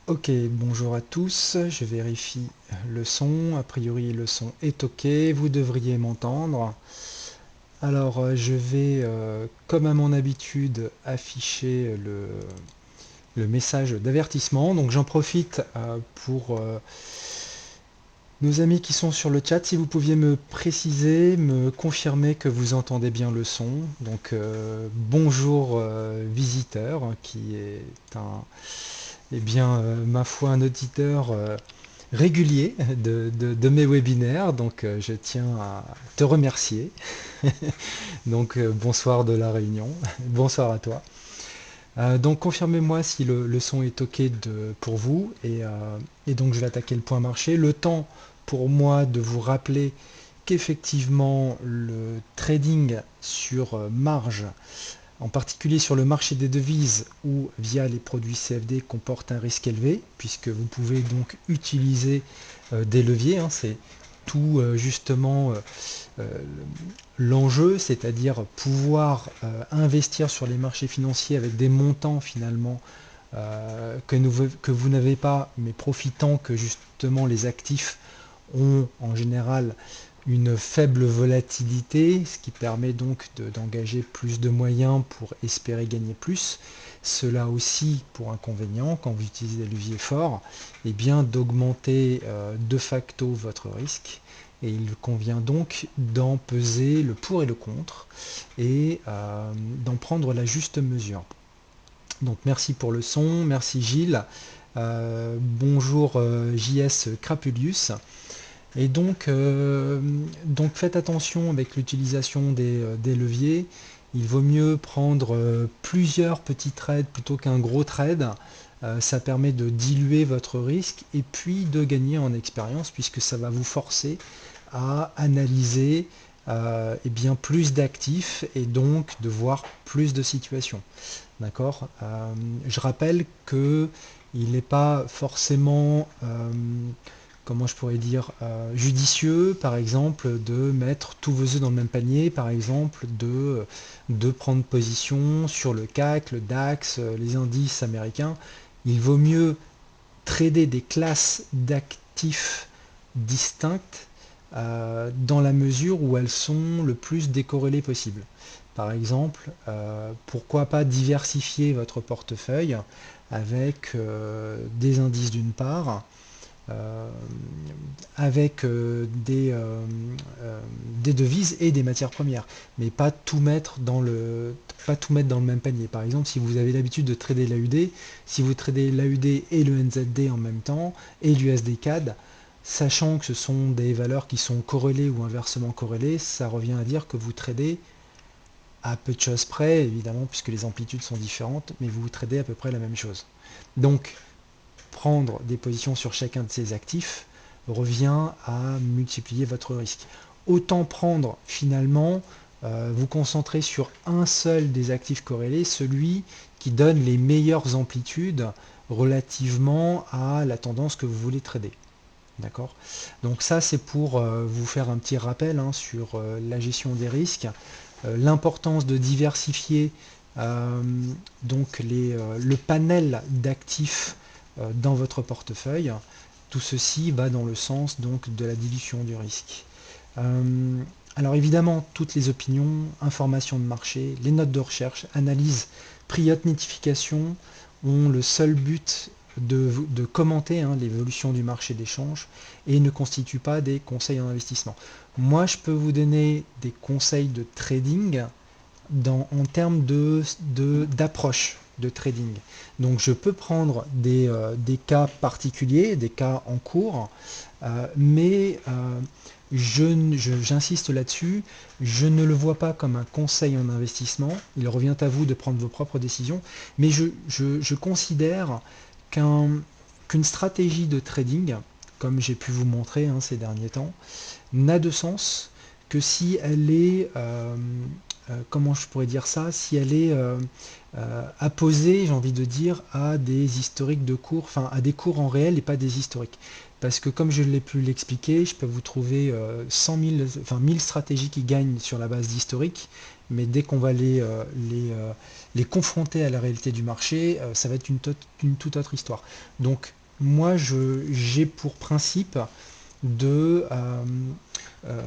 Ok, bonjour à tous, je vérifie le son, a priori le son est ok, vous devriez m'entendre. Alors je vais, comme à mon habitude, afficher le message d'avertissement. Donc j'en profite pour nos amis qui sont sur le chat, si vous pouviez me préciser, me confirmer que vous entendez bien le son. Donc bonjour visiteur, qui est eh bien, ma foi, un auditeur régulier de mes webinaires, donc je tiens à te remercier. Donc bonsoir de la Réunion, bonsoir à toi. Donc confirmez-moi si le son est ok pour vous et donc je vais attaquer le point marché. Le temps pour moi de vous rappeler qu'effectivement le trading sur marge, en particulier sur le marché des devises ou via les produits CFD, comporte un risque élevé, puisque vous pouvez donc utiliser des leviers, hein. C'est tout justement euh, l'enjeu, c'est-à-dire pouvoir investir sur les marchés financiers avec des montants finalement que vous n'avez pas, mais profitant que justement les actifs ont en général une faible volatilité, ce qui permet donc d'engager plus de moyens pour espérer gagner plus. Cela aussi pour inconvénient, quand vous utilisez des leviers forts, eh bien d'augmenter de facto votre risque. Et il convient donc d'en peser le pour et le contre et d'en prendre la juste mesure. Donc merci pour le son, merci Gilles. Bonjour JS Crapulius. Et donc faites attention avec l'utilisation des leviers. Il vaut mieux prendre plusieurs petits trades plutôt qu'un gros trade. Ça permet de diluer votre risque et puis de gagner en expérience puisque ça va vous forcer à analyser eh bien, plus d'actifs et donc de voir plus de situations. D'accord. Je rappelle que il n'est pas forcément comment je pourrais dire, judicieux, par exemple, de mettre tous vos œufs dans le même panier, par exemple, de prendre position sur le CAC, le DAX, les indices américains. Il vaut mieux trader des classes d'actifs distinctes dans la mesure où elles sont le plus décorrélées possible. Par exemple, pourquoi pas diversifier votre portefeuille avec des indices d'une part, euh, avec des devises et des matières premières, mais pas tout mettre dans le même panier. Par exemple, si vous avez l'habitude de trader l'AUD, si vous tradez l'AUD et le NZD en même temps, et l'USD CAD, sachant que ce sont des valeurs qui sont corrélées ou inversement corrélées, ça revient à dire que vous tradez à peu de choses près, évidemment, puisque les amplitudes sont différentes, mais vous tradez à peu près la même chose. Donc, prendre des positions sur chacun de ces actifs revient à multiplier votre risque. Autant prendre finalement, vous concentrer sur un seul des actifs corrélés, celui qui donne les meilleures amplitudes relativement à la tendance que vous voulez trader. D'accord. Donc ça, c'est pour vous faire un petit rappel hein, sur la gestion des risques, l'importance de diversifier euh, donc le panel d'actifs dans votre portefeuille. Tout ceci va dans le sens donc de la dilution du risque. Euh, alors évidemment, toutes les opinions, informations de marché, les notes de recherche, analyses, prix-haute notification ont le seul but de commenter hein, l'évolution du marché d'échange et ne constituent pas des conseils en investissement. Moi, je peux vous donner des conseils de trading en termes d'approche de trading. Donc je peux prendre des cas particuliers, des cas en cours, mais j'insiste là-dessus, je ne le vois pas comme un conseil en investissement, il revient à vous de prendre vos propres décisions, mais je considère qu'une stratégie de trading, comme j'ai pu vous montrer hein, ces derniers temps, n'a de sens que si elle est, comment je pourrais dire ça, si elle est apposée, j'ai envie de dire, à des historiques de cours, enfin à des cours en réel et pas des historiques. Parce que comme je l'ai pu l'expliquer, je peux vous trouver 100 000, enfin 1000 stratégies qui gagnent sur la base d'historique, mais dès qu'on va les confronter à la réalité du marché, ça va être une toute autre histoire. Donc moi, j'ai pour principe de euh,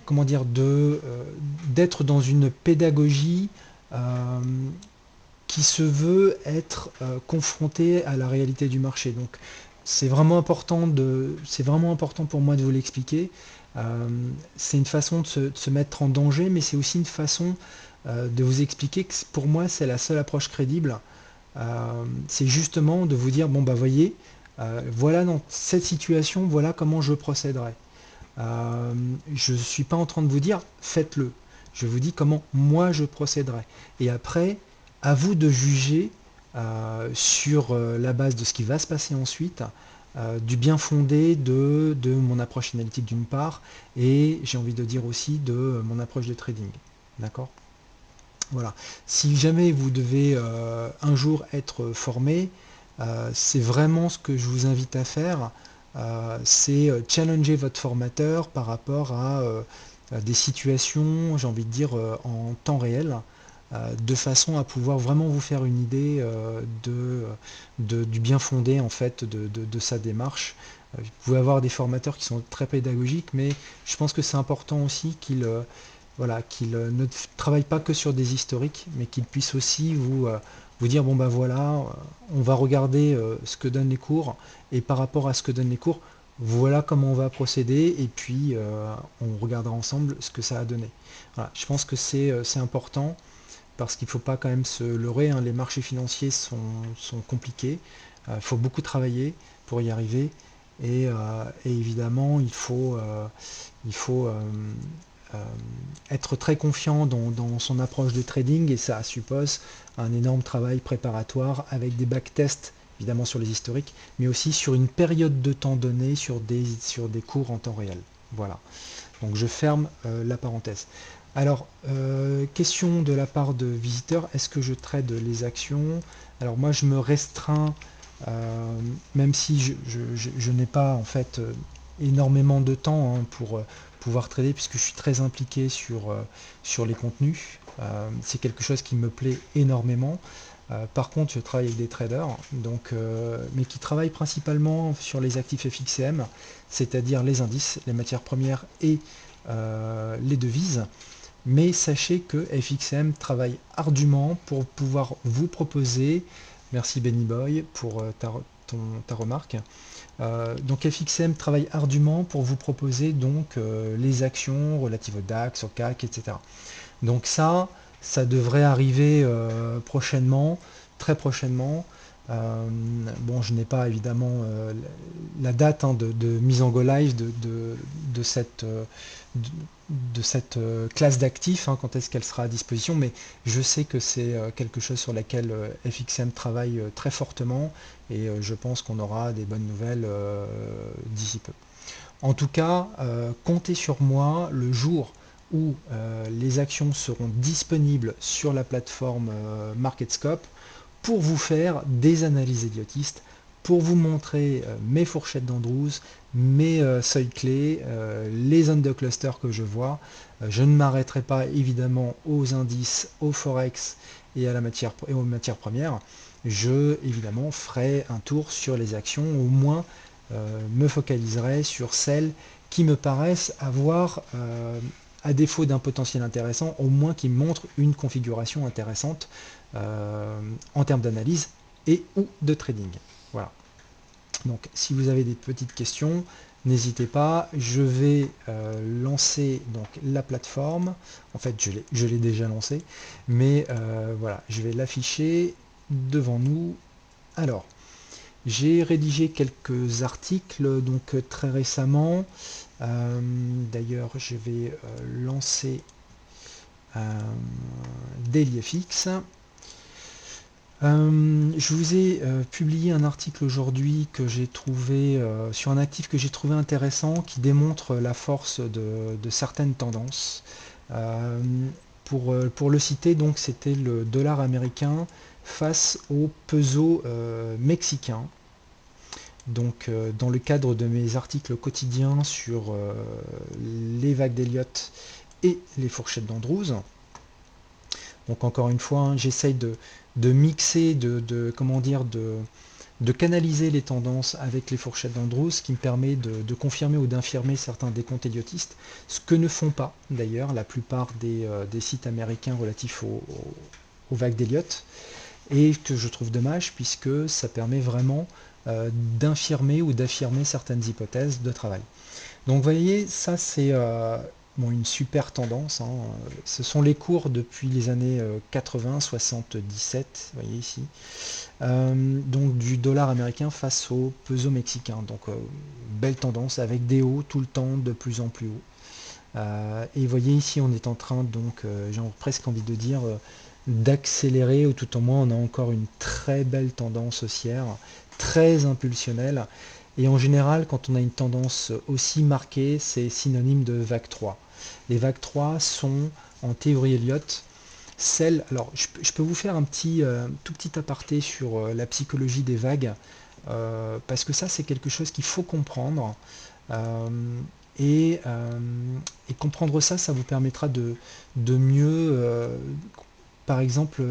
comment dire d'être dans une pédagogie euh, qui se veut être confrontée à la réalité du marché. Donc c'est vraiment important pour moi de vous l'expliquer. Euh, c'est une façon de se mettre en danger, mais c'est aussi une façon de vous expliquer que pour moi c'est la seule approche crédible. C'est justement de vous dire bon bah voyez, voilà dans cette situation, voilà comment je procéderai. Euh, je ne suis pas en train de vous dire faites-le. Je vous dis comment moi je procéderai. Et après, à vous de juger sur la base de ce qui va se passer ensuite, du bien fondé de mon approche analytique d'une part, et j'ai envie de dire aussi de mon approche de trading. D'accord? Voilà. Si jamais vous devez un jour être formé, c'est vraiment ce que je vous invite à faire. C'est challenger votre formateur par rapport à des situations, j'ai envie de dire, en temps réel, de façon à pouvoir vraiment vous faire une idée du bien fondé en fait de sa démarche. Vous pouvez avoir des formateurs qui sont très pédagogiques, mais je pense que c'est important aussi qu'ils voilà, qu'il ne travaille pas que sur des historiques, mais qu'il puisse aussi vous dire, bon ben voilà, on va regarder ce que donnent les cours, et par rapport à ce que donnent les cours, voilà comment on va procéder, et puis on regardera ensemble ce que ça a donné. Voilà, je pense que c'est important, parce qu'il ne faut pas quand même se leurrer, hein, les marchés financiers sont compliqués, il faut beaucoup travailler pour y arriver, et évidemment, il faut euh, être très confiant dans son approche de trading, et ça suppose un énorme travail préparatoire avec des backtests évidemment sur les historiques, mais aussi sur une période de temps donnée sur des cours en temps réel. Voilà. Donc je ferme la parenthèse. Alors, question de la part de visiteurs, est-ce que je trade les actions? Alors moi je me restreins, même si je n'ai pas en fait énormément de temps hein, pour pouvoir trader, puisque je suis très impliqué sur les contenus. C'est quelque chose qui me plaît énormément. Par contre, je travaille avec des traders, mais qui travaillent principalement sur les actifs FXM, c'est-à-dire les indices, les matières premières et les devises. Mais sachez que FXM travaille ardument pour pouvoir vous proposer, merci Benny Boy pour ta remarque, donc FXM travaille ardument pour vous proposer donc les actions relatives au DAX, au CAC, etc. Donc ça devrait arriver prochainement, très prochainement. Euh, bon, je n'ai pas évidemment la date hein, de mise en go live de cette, de, de cette classe d'actifs, hein, quand est-ce qu'elle sera à disposition, mais je sais que c'est quelque chose sur laquelle FXM travaille très fortement, et je pense qu'on aura des bonnes nouvelles d'ici peu. En tout cas, comptez sur moi le jour où les actions seront disponibles sur la plateforme MarketScope pour vous faire des analyses idiotistes, pour vous montrer mes fourchettes d'Andrews, mes seuils clés, les zones de cluster que je vois. Je ne m'arrêterai pas évidemment aux indices, aux forex et aux matières premières. Je évidemment ferai un tour sur les actions, au moins me focaliserai sur celles qui me paraissent avoir, à défaut d'un potentiel intéressant, au moins qui montrent une configuration intéressante en termes d'analyse et ou de trading. Voilà. Donc si vous avez des petites questions, n'hésitez pas. Je vais lancer donc la plateforme. En fait, je l'ai déjà lancée, mais voilà, je vais l'afficher devant nous. Alors, j'ai rédigé quelques articles donc très récemment. D'ailleurs, je vais lancer DailyFX. Je vous ai publié un article aujourd'hui que j'ai trouvé sur un actif que j'ai trouvé intéressant, qui démontre la force de certaines tendances. Euh, pour le citer, donc c'était le dollar américain face au peso mexicain. Donc, dans le cadre de mes articles quotidiens sur les vagues d'Elliott et les fourchettes d'Andrews. Donc encore une fois, hein, j'essaye de mixer, comment dire, de canaliser les tendances avec les fourchettes d'Andrews, ce qui me permet de confirmer ou d'infirmer certains décomptes éliotistes, ce que ne font pas d'ailleurs la plupart des sites américains relatifs aux vagues d'Elliott, et que je trouve dommage puisque ça permet vraiment d'infirmer ou d'affirmer certaines hypothèses de travail. Donc vous voyez, ça c'est bon, une super tendance, hein. Ce sont les cours depuis les années 80, 77, vous voyez ici. Donc du dollar américain face au peso mexicain. Donc belle tendance avec des hauts tout le temps de plus en plus haut. Et vous voyez ici on est en train donc, j'ai presque envie de dire, d'accélérer, ou tout au moins on a encore une très belle tendance haussière, très impulsionnelle. Et en général, quand on a une tendance aussi marquée, c'est synonyme de vague 3. Les vagues 3 sont, en théorie Elliott, celles... Alors, je peux vous faire un tout petit aparté sur la psychologie des vagues, parce que ça, c'est quelque chose qu'il faut comprendre. Euh, et, euh, et comprendre ça, ça vous permettra de mieux, par exemple,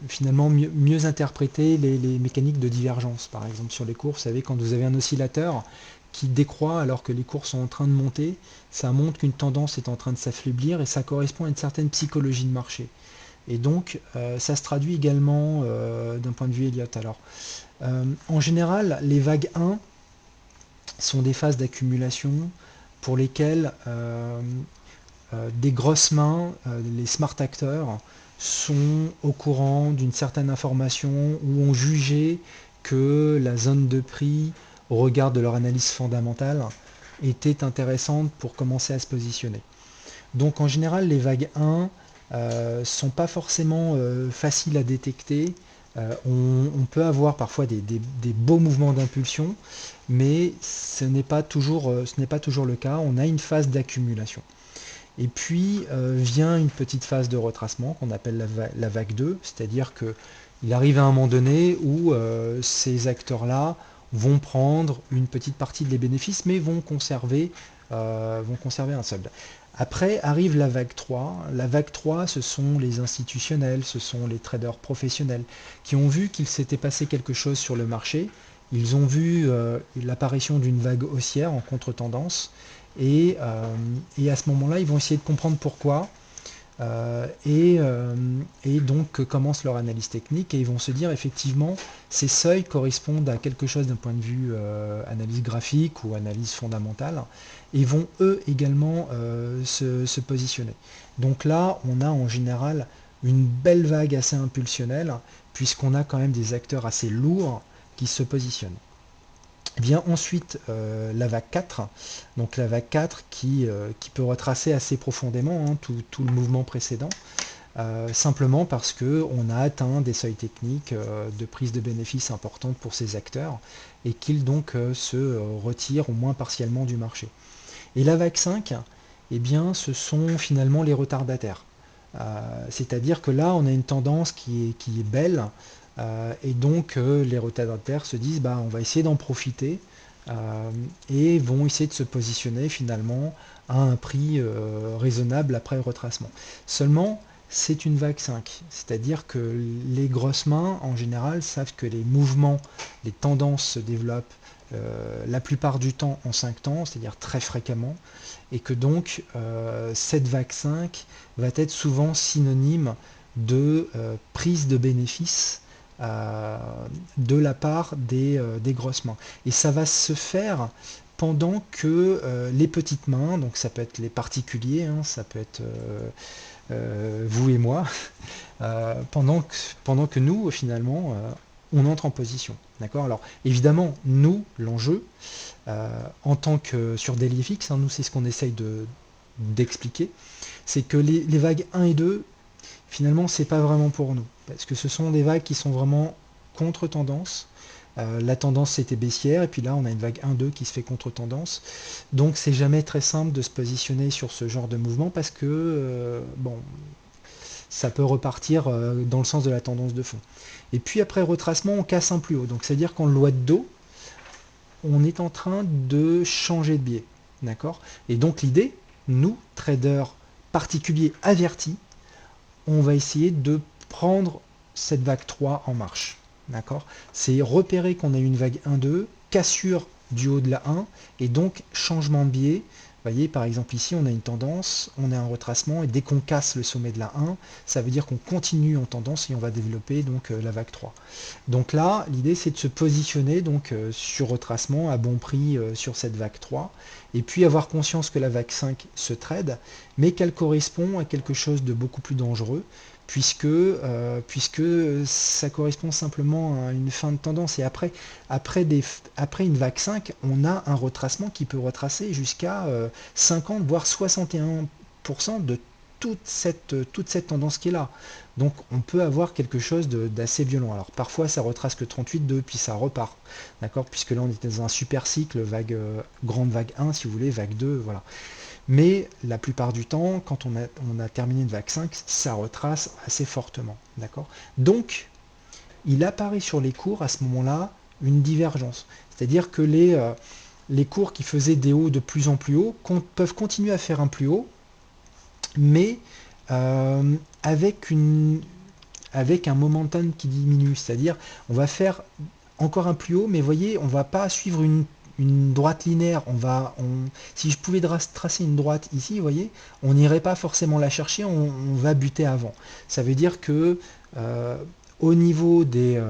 finalement mieux interpréter les mécaniques de divergence. Par exemple, sur les cours, vous savez, quand vous avez un oscillateur qui décroît alors que les cours sont en train de monter, ça montre qu'une tendance est en train de s'affaiblir et ça correspond à une certaine psychologie de marché. Et donc, ça se traduit également d'un point de vue Elliott. Alors, en général, les vagues 1 sont des phases d'accumulation pour lesquelles des grosses mains, les smart acteurs, sont au courant d'une certaine information ou ont jugé que la zone de prix, au regard de leur analyse fondamentale, était intéressante pour commencer à se positionner. Donc en général, les vagues 1 sont pas forcément faciles à détecter. On peut avoir parfois des beaux mouvements d'impulsion, mais ce n'est pas toujours le cas. On a une phase d'accumulation. Et puis vient une petite phase de retracement qu'on appelle la vague 2, c'est-à-dire qu'il arrive à un moment donné où ces acteurs-là vont prendre une petite partie des bénéfices, mais vont conserver un solde. Après arrive la vague 3. La vague 3, ce sont les institutionnels, ce sont les traders professionnels qui ont vu qu'il s'était passé quelque chose sur le marché. Ils ont vu l'apparition d'une vague haussière en contre-tendance et à ce moment-là, ils vont essayer de comprendre pourquoi. Et donc commence leur analyse technique et ils vont se dire effectivement ces seuils correspondent à quelque chose d'un point de vue analyse graphique ou analyse fondamentale et vont eux également se positionner. Donc là, on a en général une belle vague assez impulsionnelle puisqu'on a quand même des acteurs assez lourds qui se positionnent. Vient ensuite la vague 4, donc la vague 4 qui peut retracer assez profondément hein, tout le mouvement précédent, simplement parce qu'on a atteint des seuils techniques de prise de bénéfices importantes pour ces acteurs et qu'ils donc se retirent au moins partiellement du marché. Et la vague 5, eh bien, ce sont finalement les retardataires. C'est-à-dire que là, on a une tendance qui est belle, et donc les retardataires se disent, bah, on va essayer d'en profiter, et vont essayer de se positionner finalement à un prix raisonnable après le retracement. Seulement, c'est une vague 5, c'est-à-dire que les grosses mains, en général, savent que les mouvements, les tendances se développent la plupart du temps en 5 temps, c'est-à-dire très fréquemment, et que donc cette vague 5 va être souvent synonyme de prise de bénéfices de la part des grosses mains. Et ça va se faire pendant que les petites mains, donc ça peut être les particuliers, hein, ça peut être vous et moi, pendant que nous, finalement, on entre en position. D'accord. Alors évidemment, nous, l'enjeu, en tant que sur DailyFX, hein, nous c'est ce qu'on essaye d'expliquer, c'est que les vagues 1 et 2, finalement, c'est pas vraiment pour nous. Parce que ce sont des vagues qui sont vraiment contre-tendance. La tendance c'était baissière, et puis là on a une vague 1-2 qui se fait contre-tendance. Donc c'est jamais très simple de se positionner sur ce genre de mouvement parce que bon, ça peut repartir dans le sens de la tendance de fond. Et puis après retracement, on casse un plus haut. Donc c'est-à-dire qu'en loi de dos, on est en train de changer de biais. D'accord. Et donc l'idée, nous, traders particuliers avertis, on va essayer de prendre cette vague 3 en marche. D'accord? C'est repérer qu'on a une vague 1-2, cassure du haut de la 1, et donc changement de biais. Vous voyez, par exemple, ici, on a une tendance, on a un retracement, et dès qu'on casse le sommet de la 1, ça veut dire qu'on continue en tendance et on va développer donc la vague 3. Donc là, l'idée, c'est de se positionner donc sur retracement à bon prix sur cette vague 3, et puis avoir conscience que la vague 5 se trade, mais qu'elle correspond à quelque chose de beaucoup plus dangereux, puisque ça correspond simplement à une fin de tendance. Et après une vague 5, on a un retracement qui peut retracer jusqu'à 50, voire 61% de toute cette tendance qui est là. Donc on peut avoir quelque chose d'assez violent. Alors parfois ça retrace que 38,2, puis ça repart. D'accord? Puisque là on est dans un super cycle, grande vague 1 si vous voulez, vague 2, voilà. Mais la plupart du temps, quand on a terminé une vague 5, ça retrace assez fortement. D'accord? Donc, il apparaît sur les cours à ce moment-là une divergence. C'est-à-dire que les cours qui faisaient des hauts de plus en plus hauts peuvent continuer à faire un plus haut, mais euh, avec, avec un momentum qui diminue. C'est-à-dire, on va faire encore un plus haut, mais voyez, on va pas suivre une droite linéaire. Si je pouvais tracer une droite ici, vous voyez, on n'irait pas forcément la chercher, on va buter avant. Ça veut dire que au niveau des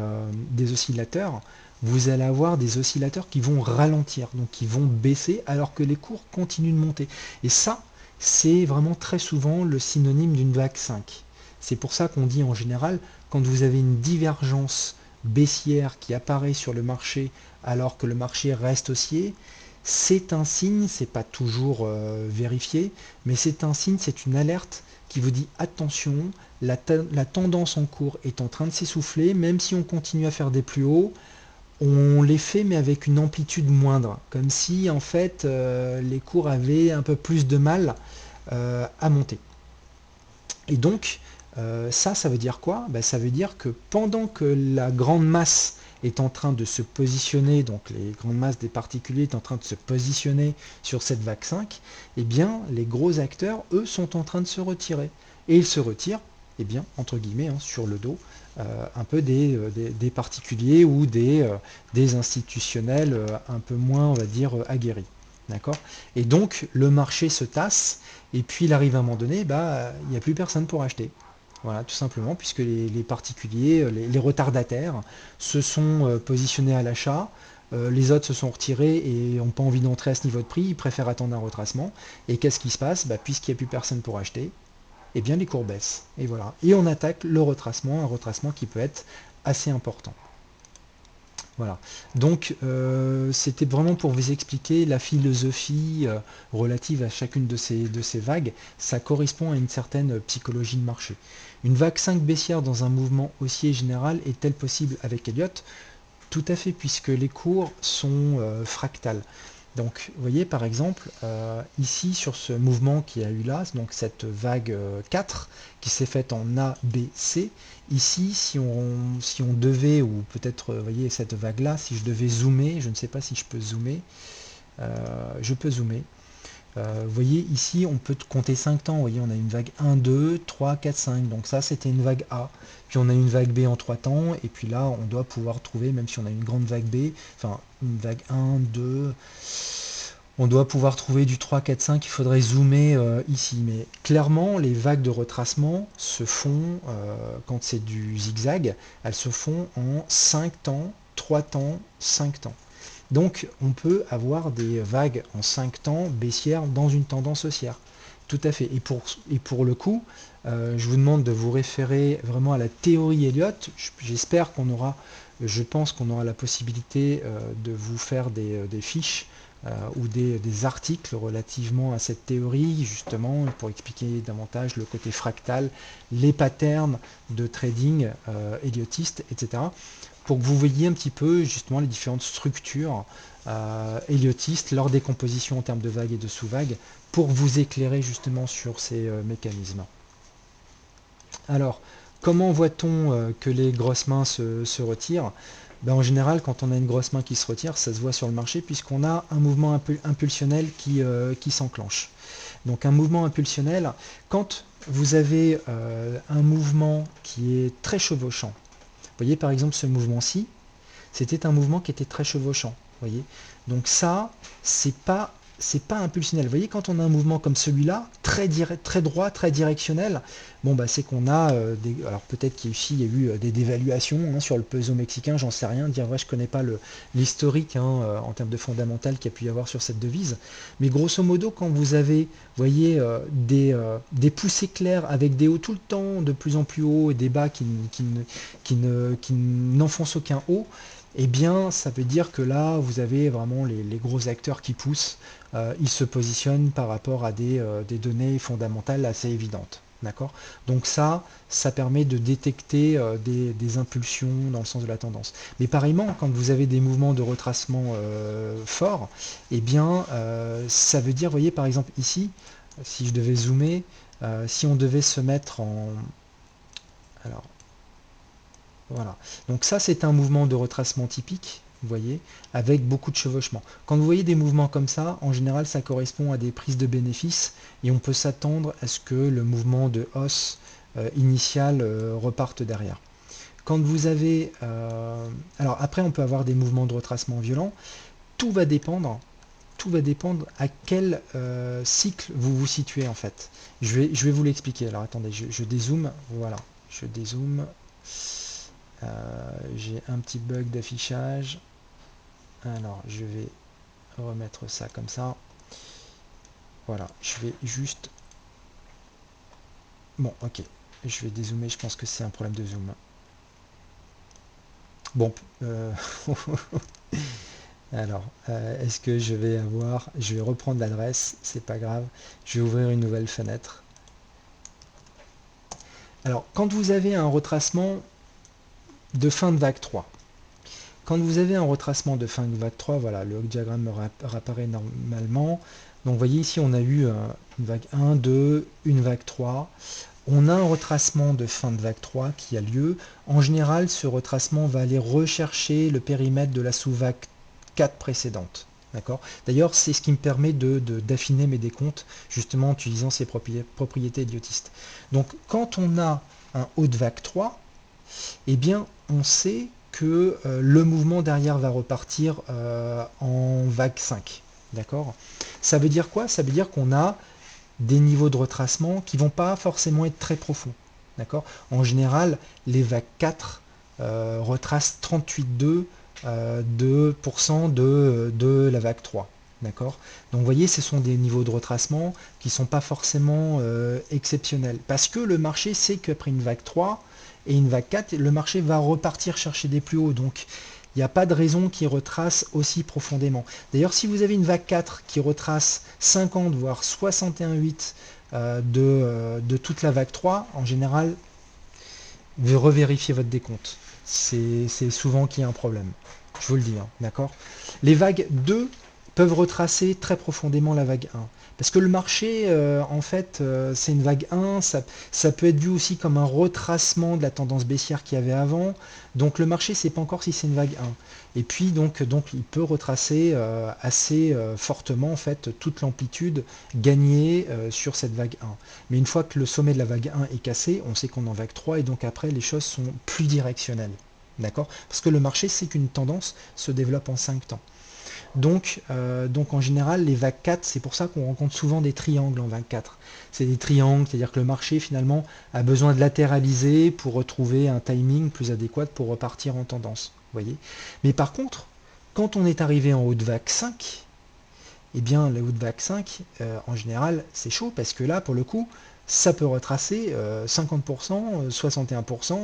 oscillateurs, vous allez avoir des oscillateurs qui vont ralentir, donc qui vont baisser alors que les cours continuent de monter. Et ça, c'est vraiment très souvent le synonyme d'une vague 5. C'est pour ça qu'on dit en général, quand vous avez une divergence baissière qui apparaît sur le marché alors que le marché reste haussier, c'est un signe, c'est pas toujours vérifié, mais c'est un signe, c'est une alerte qui vous dit attention, la tendance en cours est en train de s'essouffler, même si on continue à faire des plus hauts, on les fait mais avec une amplitude moindre, comme si en fait les cours avaient un peu plus de mal à monter. Et donc, ça veut dire quoi? Ben, ça veut dire que pendant que la grande masse est en train de se positionner, donc les grandes masses des particuliers est en train de se positionner sur cette vague 5, eh bien, les gros acteurs, eux, sont en train de se retirer. Et ils se retirent, eh bien, entre guillemets, hein, sur le dos, un peu des particuliers ou des institutionnels un peu moins, on va dire, aguerris. D'accord? Et donc, le marché se tasse, et puis il arrive un moment donné, bah, il n'y a plus personne pour acheter. Voilà, tout simplement, puisque les particuliers, les retardataires, se sont positionnés à l'achat, les autres se sont retirés et n'ont pas envie d'entrer à ce niveau de prix, ils préfèrent attendre un retracement. Et qu'est-ce qui se passe? Bah, puisqu'il n'y a plus personne pour acheter, eh bien les cours baissent. Et voilà. Et on attaque le retracement, un retracement qui peut être assez important. Voilà. Donc, c'était vraiment pour vous expliquer la philosophie relative à chacune de ces vagues. Ça correspond à une certaine psychologie de marché. Une vague 5 baissière dans un mouvement haussier général est-elle possible avec Elliott? Tout à fait, puisque les cours sont fractales. Donc, vous voyez par exemple, ici sur ce mouvement qu'il y a eu là, donc cette vague 4 qui s'est faite en A, B, C, ici si on devait, ou peut-être, vous voyez cette vague-là, si je devais zoomer, je ne sais pas si je peux zoomer, je peux zoomer. Vous voyez ici on peut compter 5 temps, vous voyez on a une vague 1, 2, 3, 4, 5, donc ça c'était une vague A, puis on a une vague B en 3 temps, et puis là on doit pouvoir trouver, même si on a une grande vague B, enfin une vague 1, 2, on doit pouvoir trouver du 3, 4, 5, il faudrait zoomer ici, mais clairement les vagues de retracement se font, quand c'est du zigzag, elles se font en 5 temps, 3 temps, 5 temps. Donc on peut avoir des vagues en 5 temps baissières dans une tendance haussière. Tout à fait. Et pour le coup, je vous demande de vous référer vraiment à la théorie Elliott. J'espère je pense qu'on aura la possibilité de vous faire des fiches ou des articles relativement à cette théorie, justement, pour expliquer davantage le côté fractal, les patterns de trading elliottiste, etc. Pour que vous voyez un petit peu justement les différentes structures elliotistes, leur décomposition en termes de vagues et de sous-vagues, pour vous éclairer justement sur ces mécanismes. Alors, comment voit-on que les grosses mains se retirent? Ben, en général, quand on a une grosse main qui se retire, ça se voit sur le marché puisqu'on a un mouvement impulsionnel qui s'enclenche. Donc un mouvement impulsionnel, quand vous avez un mouvement qui est très chevauchant. Vous voyez par exemple ce mouvement-ci, c'était un mouvement qui était très chevauchant. Voyez. Donc ça, c'est pas impulsionnel. Vous voyez, quand on a un mouvement comme celui-là, très droit, très directionnel, bon bah c'est qu'on a alors peut-être qu'ici il y a eu des dévaluations hein, sur le peso mexicain, j'en sais rien, dire vrai, je connais pas l'historique hein, en termes de fondamental qu'il y a pu y avoir sur cette devise. Mais grosso modo, quand vous avez, vous voyez, des poussées claires avec des hauts tout le temps, de plus en plus hauts, et des bas qui n'enfoncent aucun haut, eh bien, ça veut dire que là, vous avez vraiment les gros acteurs qui poussent. Ils se positionnent par rapport à des données fondamentales assez évidentes. D'accord. Donc ça permet de détecter des impulsions dans le sens de la tendance. Mais pareillement, quand vous avez des mouvements de retracement forts, eh bien, ça veut dire, vous voyez, par exemple ici, si je devais zoomer, si on devait se mettre en... Alors, voilà. Donc ça, c'est un mouvement de retracement typique, vous voyez, avec beaucoup de chevauchement. Quand vous voyez des mouvements comme ça, en général, ça correspond à des prises de bénéfices et on peut s'attendre à ce que le mouvement de hausse initial reparte derrière. Quand vous avez... alors après, on peut avoir des mouvements de retracement violents. Tout va dépendre, tout va dépendre à quel cycle vous vous situez en fait. Je vais vous l'expliquer. Alors attendez, je dézoome. Voilà, je dézoome. J'ai un petit bug d'affichage. Alors, je vais remettre ça comme ça. Voilà, je vais juste... Bon, ok. Je vais dézoomer, je pense que c'est un problème de zoom. Bon, alors, est-ce que je vais avoir... Je vais reprendre l'adresse, c'est pas grave. Je vais ouvrir une nouvelle fenêtre. Alors, quand vous avez un retracement de fin de vague 3, quand vous avez un retracement de fin de vague 3, voilà, le diagramme réapparaît normalement. Donc vous voyez ici, on a eu une vague 1, 2, une vague 3. On a un retracement de fin de vague 3 qui a lieu. En général, ce retracement va aller rechercher le périmètre de la sous-vague 4 précédente. D'accord. D'ailleurs, c'est ce qui me permet d'affiner mes décomptes, justement en utilisant ces propriétés idiotistes. Donc, quand on a un haut de vague 3, eh bien, on sait que le mouvement derrière va repartir en vague 5. D'accord. Ça veut dire quoi? Ça veut dire qu'on a des niveaux de retracement qui vont pas forcément être très profonds. D'accord. En général, les vagues 4 retracent 38,2 de la vague 3. D'accord. Donc vous voyez, ce sont des niveaux de retracement qui ne sont pas forcément exceptionnels. Parce que le marché sait qu'après une vague 3 et une vague 4, le marché va repartir chercher des plus hauts. Donc il n'y a pas de raison qu'il retrace aussi profondément. D'ailleurs, si vous avez une vague 4 qui retrace 50 voire 61,8 de toute la vague 3, en général, vous revérifiez votre décompte. C'est souvent qu'il y a un problème. Je vous le dis, hein, d'accord. Les vagues 2 peuvent retracer très profondément la vague 1. Parce que le marché, en fait, c'est une vague 1, ça peut être vu aussi comme un retracement de la tendance baissière qu'il y avait avant. Donc le marché ne sait pas encore si c'est une vague 1. Et puis donc il peut retracer assez fortement en fait toute l'amplitude gagnée sur cette vague 1. Mais une fois que le sommet de la vague 1 est cassé, on sait qu'on est en vague 3 et donc après les choses sont plus directionnelles. D'accord. Parce que le marché sait qu'une tendance se développe en 5 temps. Donc en général, les vagues 4, c'est pour ça qu'on rencontre souvent des triangles en vague 4. C'est des triangles, c'est-à-dire que le marché finalement a besoin de latéraliser pour retrouver un timing plus adéquat pour repartir en tendance. Voyez. Mais par contre, quand on est arrivé en haut de vague 5, eh bien le haut de vague 5, en général, c'est chaud parce que là, pour le coup, ça peut retracer 50%, 61%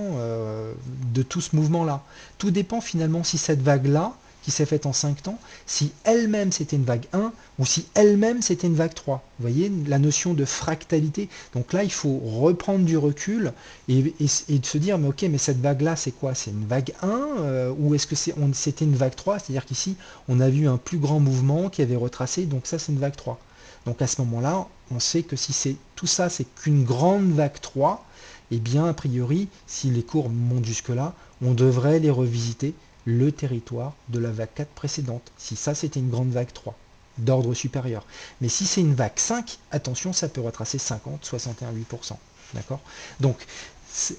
de tout ce mouvement-là. Tout dépend finalement si cette vague-là, qui s'est faite en 5 temps, si elle-même c'était une vague 1 ou si elle-même c'était une vague 3. Vous voyez la notion de fractalité. Donc là, il faut reprendre du recul et de se dire, mais ok, mais cette vague-là, c'est quoi? C'est une vague 1 ou est-ce que c'était une vague 3? C'est-à-dire qu'ici, on a vu un plus grand mouvement qui avait retracé, donc ça, c'est une vague 3. Donc à ce moment-là, on sait que si c'est tout ça, c'est qu'une grande vague 3, eh bien, a priori, si les courbes montent jusque-là, on devrait les revisiter le territoire de la vague 4 précédente, si ça c'était une grande vague 3, d'ordre supérieur. Mais si c'est une vague 5, attention, ça peut retracer 50, 61,8%. D'accord? Donc,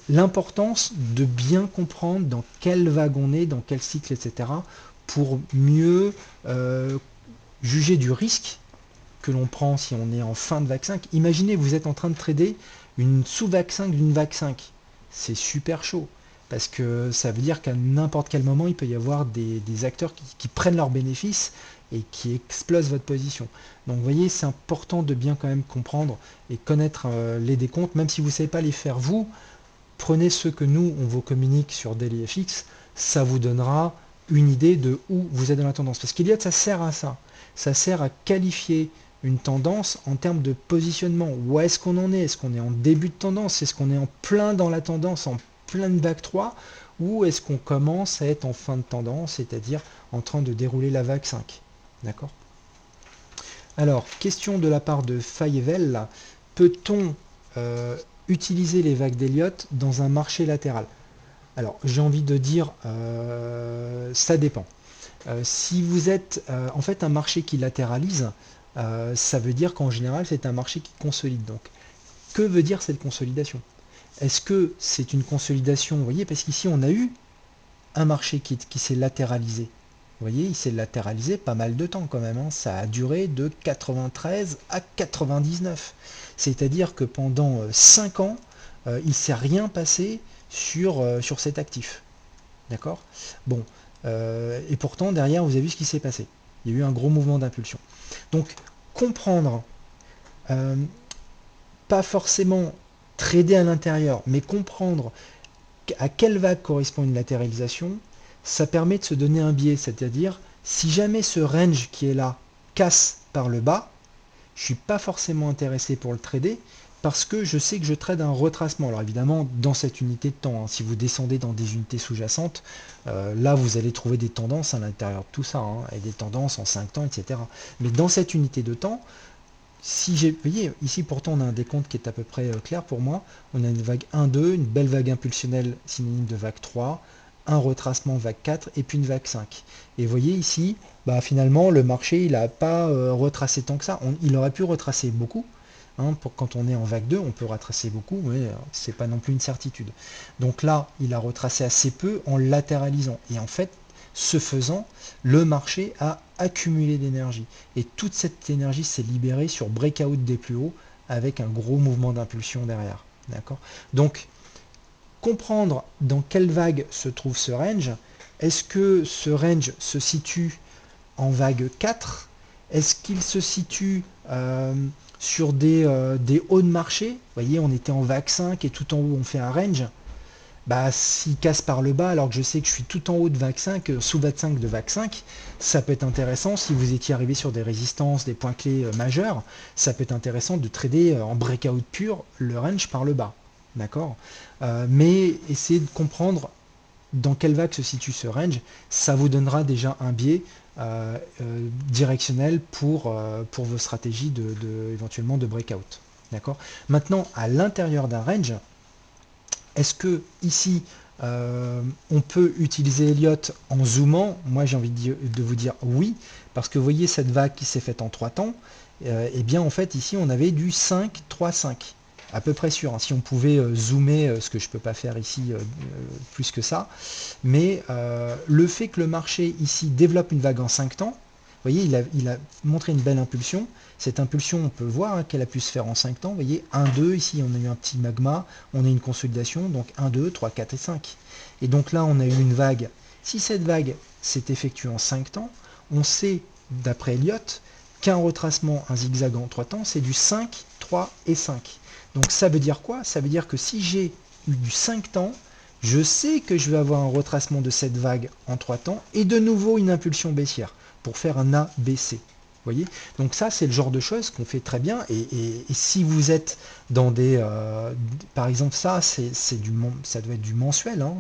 l'importance de bien comprendre dans quelle vague on est, dans quel cycle, etc., pour mieux juger du risque que l'on prend si on est en fin de vague 5. Imaginez, vous êtes en train de trader une sous-vague 5 d'une vague 5. C'est super chaud. Parce que ça veut dire qu'à n'importe quel moment, il peut y avoir des acteurs qui prennent leurs bénéfices et qui explosent votre position. Donc vous voyez, c'est important de bien quand même comprendre et connaître les décomptes, même si vous ne savez pas les faire vous, prenez ceux que nous, on vous communique sur DailyFX, ça vous donnera une idée de où vous êtes dans la tendance. Parce qu'Eliott, ça sert à ça. Ça sert à qualifier une tendance en termes de positionnement. Où est-ce qu'on en est? Est-ce qu'on est en début de tendance? Est-ce qu'on est en plein dans la tendance, en pleine vague 3? Ou est-ce qu'on commence à être en fin de tendance, c'est-à-dire en train de dérouler la vague 5? D'accord? Alors, question de la part de Fayevel, peut-on utiliser les vagues d'Elliott dans un marché latéral? Alors, j'ai envie de dire, ça dépend. Si vous êtes en fait un marché qui latéralise, ça veut dire qu'en général, c'est un marché qui consolide. Donc, que veut dire cette consolidation? Est-ce que c'est une consolidation, vous voyez, parce qu'ici, on a eu un marché qui s'est latéralisé. Vous voyez, il s'est latéralisé pas mal de temps quand même, hein. Ça a duré de 93 à 99. C'est-à-dire que pendant 5 ans, il ne s'est rien passé sur cet actif. D'accord? Bon. Et pourtant, derrière, vous avez vu ce qui s'est passé. Il y a eu un gros mouvement d'impulsion. Donc, comprendre, euh, pas forcément trader à l'intérieur, mais comprendre à quelle vague correspond une latéralisation, ça permet de se donner un biais, c'est-à-dire si jamais ce range qui est là casse par le bas, je ne suis pas forcément intéressé pour le trader parce que je sais que je trade un retracement. Alors évidemment, dans cette unité de temps, hein, si vous descendez dans des unités sous-jacentes, là vous allez trouver des tendances à l'intérieur de tout ça, hein, et des tendances en 5 temps, etc. Mais dans cette unité de temps, si j'ai, vous voyez, ici pourtant on a un décompte qui est à peu près clair pour moi. On a une vague 1-2, une belle vague impulsionnelle synonyme de vague 3, un retracement vague 4 et puis une vague 5. Et vous voyez ici, bah, finalement le marché il n'a pas retracé tant que ça. Il aurait pu retracer beaucoup. Hein, quand on est en vague 2, on peut retracer beaucoup, mais c'est pas non plus une certitude. Donc là, il a retracé assez peu en latéralisant. Et en fait, ce faisant, le marché a accumulé d'énergie. Et toute cette énergie s'est libérée sur breakout des plus hauts avec un gros mouvement d'impulsion derrière. D'accord? Donc, comprendre dans quelle vague se trouve ce range. Est-ce que ce range se situe en vague 4? Est-ce qu'il se situe sur des hauts de marché? Vous voyez, on était en vague 5 et tout en haut on fait un range. Bah, s'il casse par le bas, alors que je sais que je suis tout en haut de vague 5, sous vague 5 de vague 5, ça peut être intéressant si vous étiez arrivé sur des résistances, des points clés majeurs, ça peut être intéressant de trader en breakout pur le range par le bas. D'accord? Mais essayez de comprendre dans quelle vague se situe ce range, ça vous donnera déjà un biais directionnel pour vos stratégies éventuellement de breakout. D'accord? Maintenant, à l'intérieur d'un range, est-ce que ici on peut utiliser Elliott en zoomant? Moi j'ai envie de vous dire oui, parce que vous voyez cette vague qui s'est faite en 3 temps, et bien en fait ici on avait du 5, 3, 5. À peu près sûr, hein, si on pouvait zoomer, ce que je ne peux pas faire ici plus que ça, mais le fait que le marché ici développe une vague en 5 temps, vous voyez, il a montré une belle impulsion. Cette impulsion, on peut voir hein, qu'elle a pu se faire en 5 temps. Vous voyez, 1, 2, ici on a eu un petit magma, on a une consolidation, donc 1, 2, 3, 4 et 5. Et donc là, on a eu une vague. Si cette vague s'est effectuée en 5 temps, on sait, d'après Elliott, qu'un retracement, un zigzag en 3 temps, c'est du 5, 3 et 5. Donc ça veut dire quoi? Ça veut dire que si j'ai eu du 5 temps, je sais que je vais avoir un retracement de cette vague en 3 temps et de nouveau une impulsion baissière pour faire un ABC. Vous voyez? Donc ça, c'est le genre de choses qu'on fait très bien. Et si vous êtes dans par exemple, ça, ça doit être du mensuel. Hein,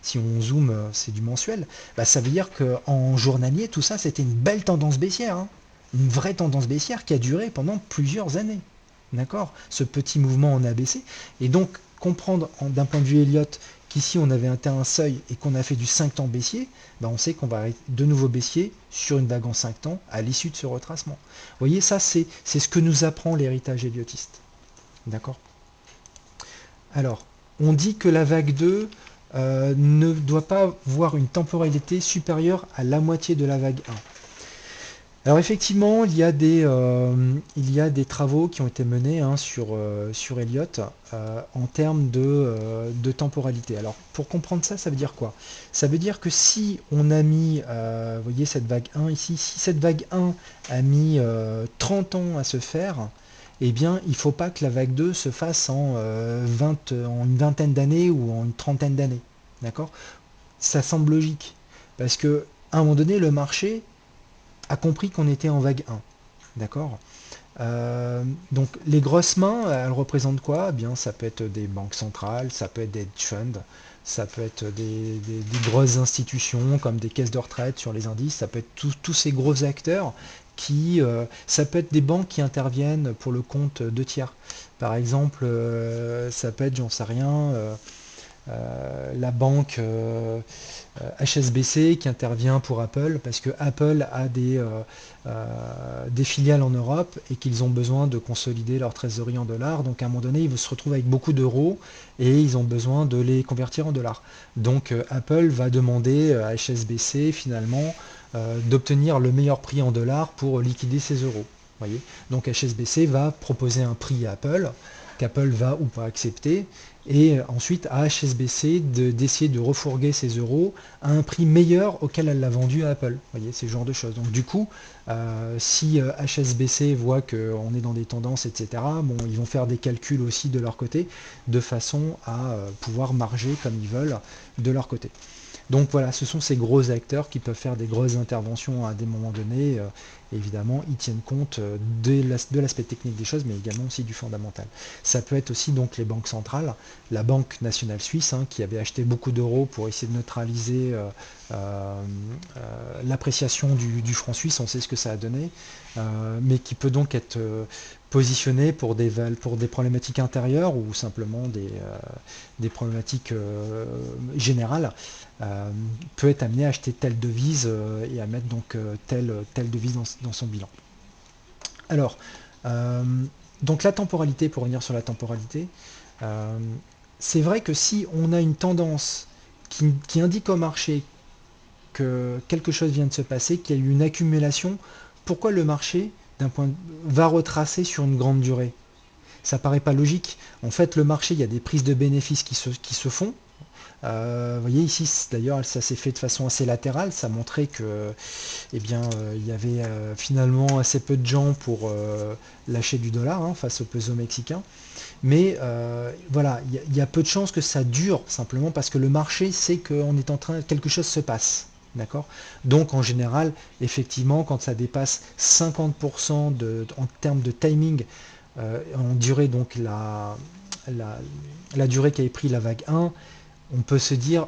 si on zoome, c'est du mensuel. Bah, ça veut dire qu'en journalier, tout ça, c'était une belle tendance baissière. Hein, une vraie tendance baissière qui a duré pendant plusieurs années. D'accord? Ce petit mouvement en ABC. Et donc, comprendre d'un point de vue Elliott qu'ici on avait atteint un seuil et qu'on a fait du 5 temps baissier, ben on sait qu'on va de nouveau baissier sur une vague en 5 temps à l'issue de ce retracement. Vous voyez, ça c'est ce que nous apprend l'héritage elliottiste. D'accord? Alors, on dit que la vague 2 ne doit pas voir une temporalité supérieure à la moitié de la vague 1. Alors effectivement, il y a des travaux qui ont été menés hein, sur Elliott en termes de temporalité. Alors pour comprendre ça, ça veut dire quoi? Ça veut dire que si on a mis, vous voyez cette vague 1 ici, si cette vague 1 a mis 30 ans à se faire, eh bien il ne faut pas que la vague 2 se fasse en une vingtaine d'années ou en une trentaine d'années. D'accord? Ça semble logique. Parce que à un moment donné, le marché a compris qu'on était en vague 1. D'accord. Donc les grosses mains, elles représentent quoi? Eh bien, ça peut être des banques centrales, ça peut être des hedge funds, ça peut être des grosses institutions comme des caisses de retraite sur les indices, ça peut être tous ces gros acteurs ça peut être des banques qui interviennent pour le compte de tiers. Par exemple, ça peut être, j'en sais rien, la banque HSBC qui intervient pour Apple parce que Apple a des filiales en Europe et qu'ils ont besoin de consolider leur trésorerie en dollars. Donc à un moment donné, ils se retrouvent avec beaucoup d'euros et ils ont besoin de les convertir en dollars. Donc Apple va demander à HSBC finalement d'obtenir le meilleur prix en dollars pour liquider ses euros. Voyez. Donc HSBC va proposer un prix à Apple qu'Apple va ou pas accepter et ensuite à HSBC d'essayer de refourguer ses euros à un prix meilleur auquel elle l'a vendu à Apple. Vous voyez, c'est ce genre de choses. Donc du coup, si HSBC voit qu'on est dans des tendances, etc., bon, ils vont faire des calculs aussi de leur côté, de façon à pouvoir marger comme ils veulent de leur côté. Donc voilà, ce sont ces gros acteurs qui peuvent faire des grosses interventions à des moments donnés. Évidemment, ils tiennent compte de l'aspect technique des choses, mais également aussi du fondamental. Ça peut être aussi donc les banques centrales, la Banque nationale suisse, hein, qui avait acheté beaucoup d'euros pour essayer de neutraliser l'appréciation du franc suisse, on sait ce que ça a donné, mais qui peut donc être positionné pour pour des problématiques intérieures ou simplement des problématiques générales, peut être amené à acheter telle devise et à mettre donc telle devise dans son bilan. Alors, euh, donc la temporalité, pour revenir sur la temporalité, euh, c'est vrai que si on a une tendance qui indique au marché que quelque chose vient de se passer, qu'il y a eu une accumulation, pourquoi le marché va retracer sur une grande durée? Ça paraît pas logique. En fait, le marché, il y a des prises de bénéfices qui se font. Vous voyez ici, d'ailleurs, ça s'est fait de façon assez latérale. Ça montrait que, eh bien, il y avait finalement assez peu de gens pour lâcher du dollar hein, face au peso mexicain. Mais voilà, il y a peu de chances que ça dure simplement parce que le marché sait qu'on est en train, quelque chose se passe. D'accord. Donc en général, effectivement, quand ça dépasse 50% en termes de timing, en durée, donc la, la durée qu'avait pris la vague 1, on peut se dire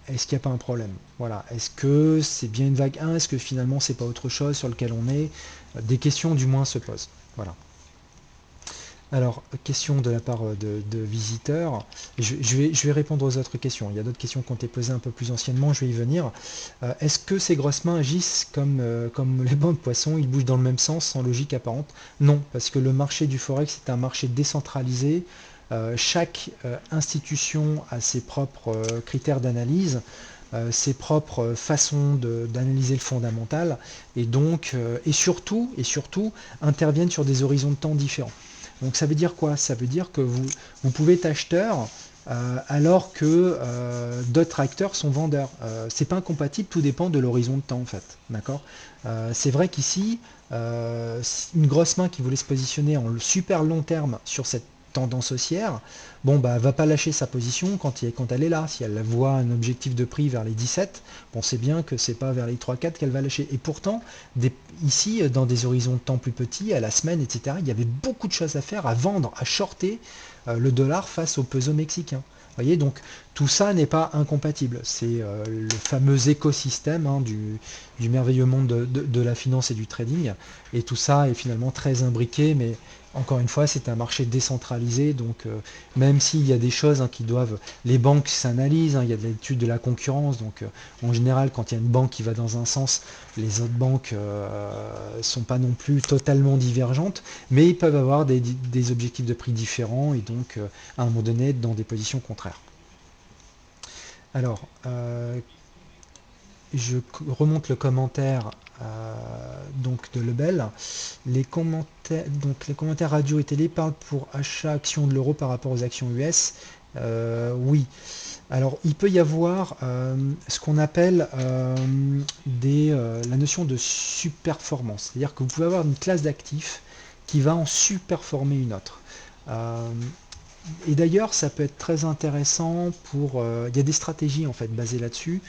est-ce qu'il n'y a pas un problème? Voilà. Est-ce que c'est bien une vague 1? Est-ce que finalement c'est pas autre chose sur lequel on est? Des questions du moins se posent. Voilà. Alors, question de la part de visiteurs. Je vais répondre aux autres questions. Il y a d'autres questions qui ont été posées un peu plus anciennement, je vais y venir. Est-ce que ces grosses mains agissent comme les bancs de poissons, ils bougent dans le même sens, sans logique apparente? Non, parce que le marché du Forex est un marché décentralisé. Chaque institution a ses propres critères d'analyse, ses propres façons d'analyser le fondamental, et surtout interviennent sur des horizons de temps différents. Donc ça veut dire quoi? Ça veut dire que vous pouvez être acheteur alors que d'autres acteurs sont vendeurs. C'est pas incompatible, tout dépend de l'horizon de temps en fait. D'accord. C'est vrai qu'ici, une grosse main qui voulait se positionner en super long terme sur cette tendance haussière, bon bah va pas lâcher sa position quand elle est là. Si elle voit un objectif de prix vers les 17, bon c'est bien que c'est pas vers les 3-4 qu'elle va lâcher. Et pourtant, ici, dans des horizons de temps plus petits, à la semaine, etc., il y avait beaucoup de choses à faire, à vendre, à shorter le dollar face au peso mexicain. Vous voyez, donc Tout ça n'est pas incompatible. C'est le fameux écosystème du merveilleux monde de la finance et du trading. Et tout ça est finalement très imbriqué, mais encore une fois, c'est un marché décentralisé. Donc, même s'il y a des choses qui doivent... Les banques s'analysent, il y a de l'étude de la concurrence. Donc, en général, quand il y a une banque qui va dans un sens, les autres banques sont pas non plus totalement divergentes, mais ils peuvent avoir des objectifs de prix différents et donc, à un moment donné, être dans des positions contraires. Alors, je remonte le commentaire donc de Lebel. Les commentaires radio et télé parlent pour achat action de l'euro par rapport aux actions US. Oui. Alors, il peut y avoir ce qu'on appelle la notion de surperformance. C'est-à-dire que vous pouvez avoir une classe d'actifs qui va en surperformer une autre. Et d'ailleurs, ça peut être très intéressant pour... il y a des stratégies en fait basées là-dessus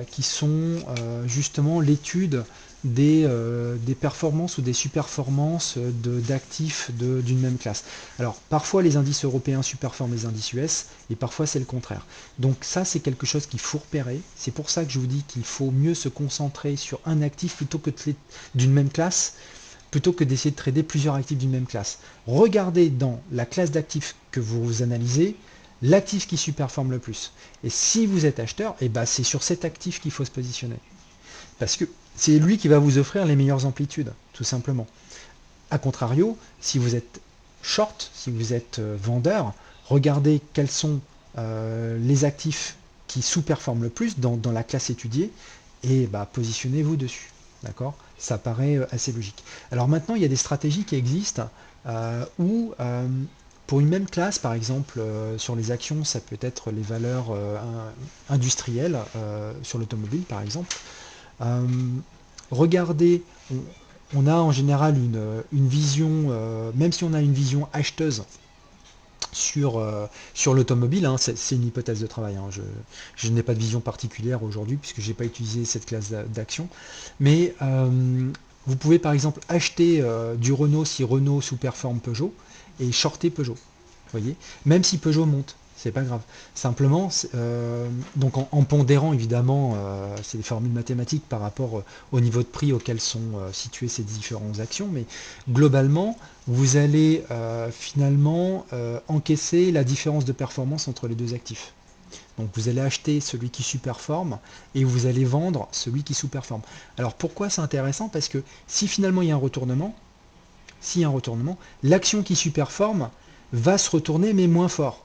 qui sont justement l'étude des performances ou des surperformances d'actifs d'une même classe. Alors, parfois les indices européens surperforment les indices US et parfois c'est le contraire. Donc ça, c'est quelque chose qu'il faut repérer. C'est pour ça que je vous dis qu'il faut mieux se concentrer sur un actif plutôt que d'une même classe, plutôt que d'essayer de trader plusieurs actifs d'une même classe. Regardez dans la classe d'actifs que vous analysez, l'actif qui surperforme le plus. Et si vous êtes acheteur, c'est sur cet actif qu'il faut se positionner. Parce que c'est lui qui va vous offrir les meilleures amplitudes, tout simplement. A contrario, si vous êtes short, si vous êtes vendeur, regardez quels sont les actifs qui sous-performent le plus dans la classe étudiée et positionnez-vous dessus. D'accord? Ça paraît assez logique. Alors maintenant, il y a des stratégies qui existent où pour une même classe, par exemple, sur les actions, ça peut être les valeurs industrielles, sur l'automobile, par exemple. Regardez, on a en général une vision, même si on a une vision acheteuse sur l'automobile, c'est une hypothèse de travail. Je n'ai pas de vision particulière aujourd'hui puisque je n'ai pas utilisé cette classe d'action. Mais vous pouvez par exemple acheter du Renault si Renault sous-performe Peugeot et shorter Peugeot. Voyez, même si Peugeot monte, c'est pas grave. Simplement, donc en pondérant évidemment, c'est des formules mathématiques par rapport au niveau de prix auquel sont situées ces différentes actions, mais globalement, vous allez finalement encaisser la différence de performance entre les deux actifs. Donc vous allez acheter celui qui surperforme et vous allez vendre celui qui sous-performe. Alors pourquoi c'est intéressant? Parce que si finalement il y a un retournement, l'action qui surperforme va se retourner mais moins fort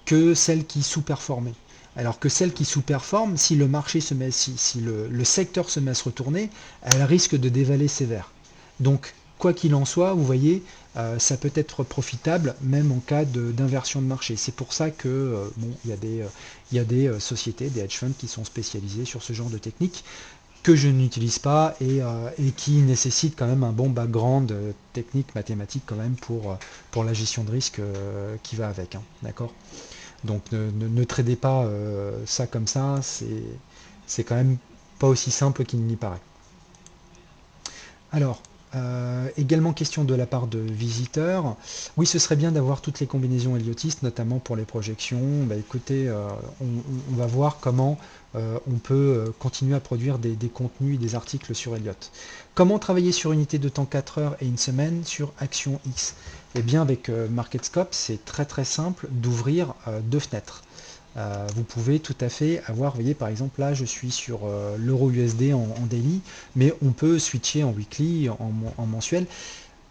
que celle qui sous-performait. Alors que celle qui sous-performe, si le marché se met, si le secteur se met à se retourner, elle risque de dévaler sévère. Donc, quoi qu'il en soit, vous voyez, ça peut être profitable même en cas d'inversion de marché. C'est pour ça que il y a des sociétés, des hedge funds qui sont spécialisés sur ce genre de technique que je n'utilise pas et qui nécessite quand même un bon background technique, mathématique quand même pour la gestion de risque qui va avec. D'accord? Donc ne tradez pas ça comme ça, c'est quand même pas aussi simple qu'il n'y paraît. Alors, également question de la part de visiteurs. Oui, ce serait bien d'avoir toutes les combinaisons Elliotistes, notamment pour les projections. Écoutez, on va voir comment on peut continuer à produire des contenus et des articles sur Elliott. Comment travailler sur unité de temps 4 heures et une semaine sur Action X? Eh bien, avec MarketScope, c'est très très simple d'ouvrir deux fenêtres. Vous pouvez tout à fait avoir, vous voyez par exemple là je suis sur l'euro USD en daily, mais on peut switcher en weekly, en mensuel.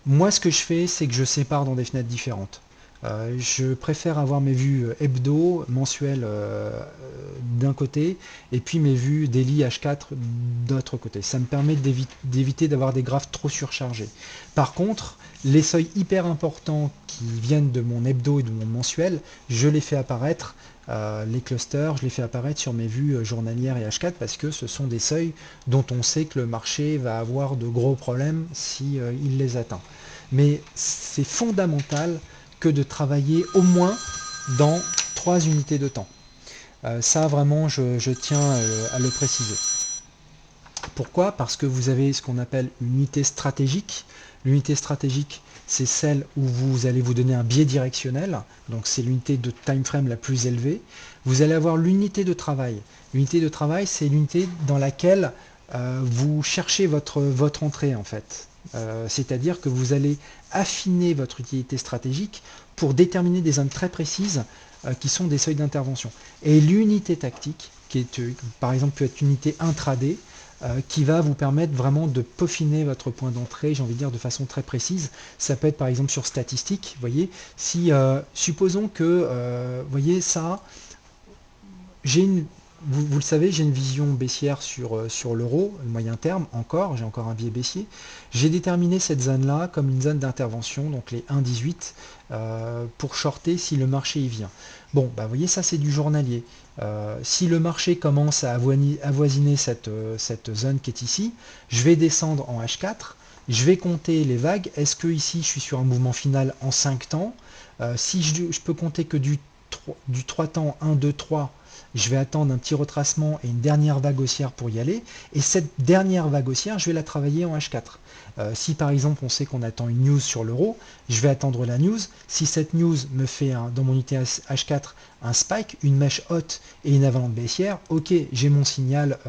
Moi ce que je fais c'est que je sépare dans des fenêtres différentes. Je préfère avoir mes vues hebdo, mensuelles d'un côté, et puis mes vues daily H4 d'autre côté. Ça me permet d'éviter d'avoir des graphes trop surchargés. Par contre, les seuils hyper importants qui viennent de mon hebdo et de mon mensuel, je les fais apparaître, les clusters, je les fais apparaître sur mes vues journalières et H4 parce que ce sont des seuils dont on sait que le marché va avoir de gros problèmes si il les atteint. Mais c'est fondamental que de travailler au moins dans 3 unités de temps. Ça vraiment je tiens à le préciser. Pourquoi? Parce que vous avez ce qu'on appelle une unité stratégique. L'unité stratégique, c'est celle où vous allez vous donner un biais directionnel, donc c'est l'unité de time frame la plus élevée. Vous allez avoir l'unité de travail. L'unité de travail, c'est l'unité dans laquelle vous cherchez votre entrée en fait. C'est-à-dire que vous allez affiner votre utilité stratégique pour déterminer des zones très précises qui sont des seuils d'intervention. Et l'unité tactique, qui est par exemple peut être une unité intraday, qui va vous permettre vraiment de peaufiner votre point d'entrée, j'ai envie de dire de façon très précise. Ça peut être par exemple sur statistiques, vous voyez, si supposons que, voyez ça, j'ai une, vous le savez, j'ai une vision baissière sur l'euro, le moyen terme, j'ai encore un biais baissier. J'ai déterminé cette zone-là comme une zone d'intervention, donc les 1,18, pour shorter si le marché y vient. Bon, bah, vous voyez, ça c'est du journalier. Si le marché commence à avoisiner cette zone qui est ici, je vais descendre en H4, je vais compter les vagues. Est-ce que ici je suis sur un mouvement final en 5 temps? Si je peux compter que du 3 temps, 1, 2, 3, je vais attendre un petit retracement et une dernière vague haussière pour y aller. Et cette dernière vague haussière, je vais la travailler en H4. Si par exemple on sait qu'on attend une news sur l'euro, je vais attendre la news. Si cette news me fait dans mon unité H4 un spike, une mèche haute et une avalanche baissière, ok, j'ai mon signal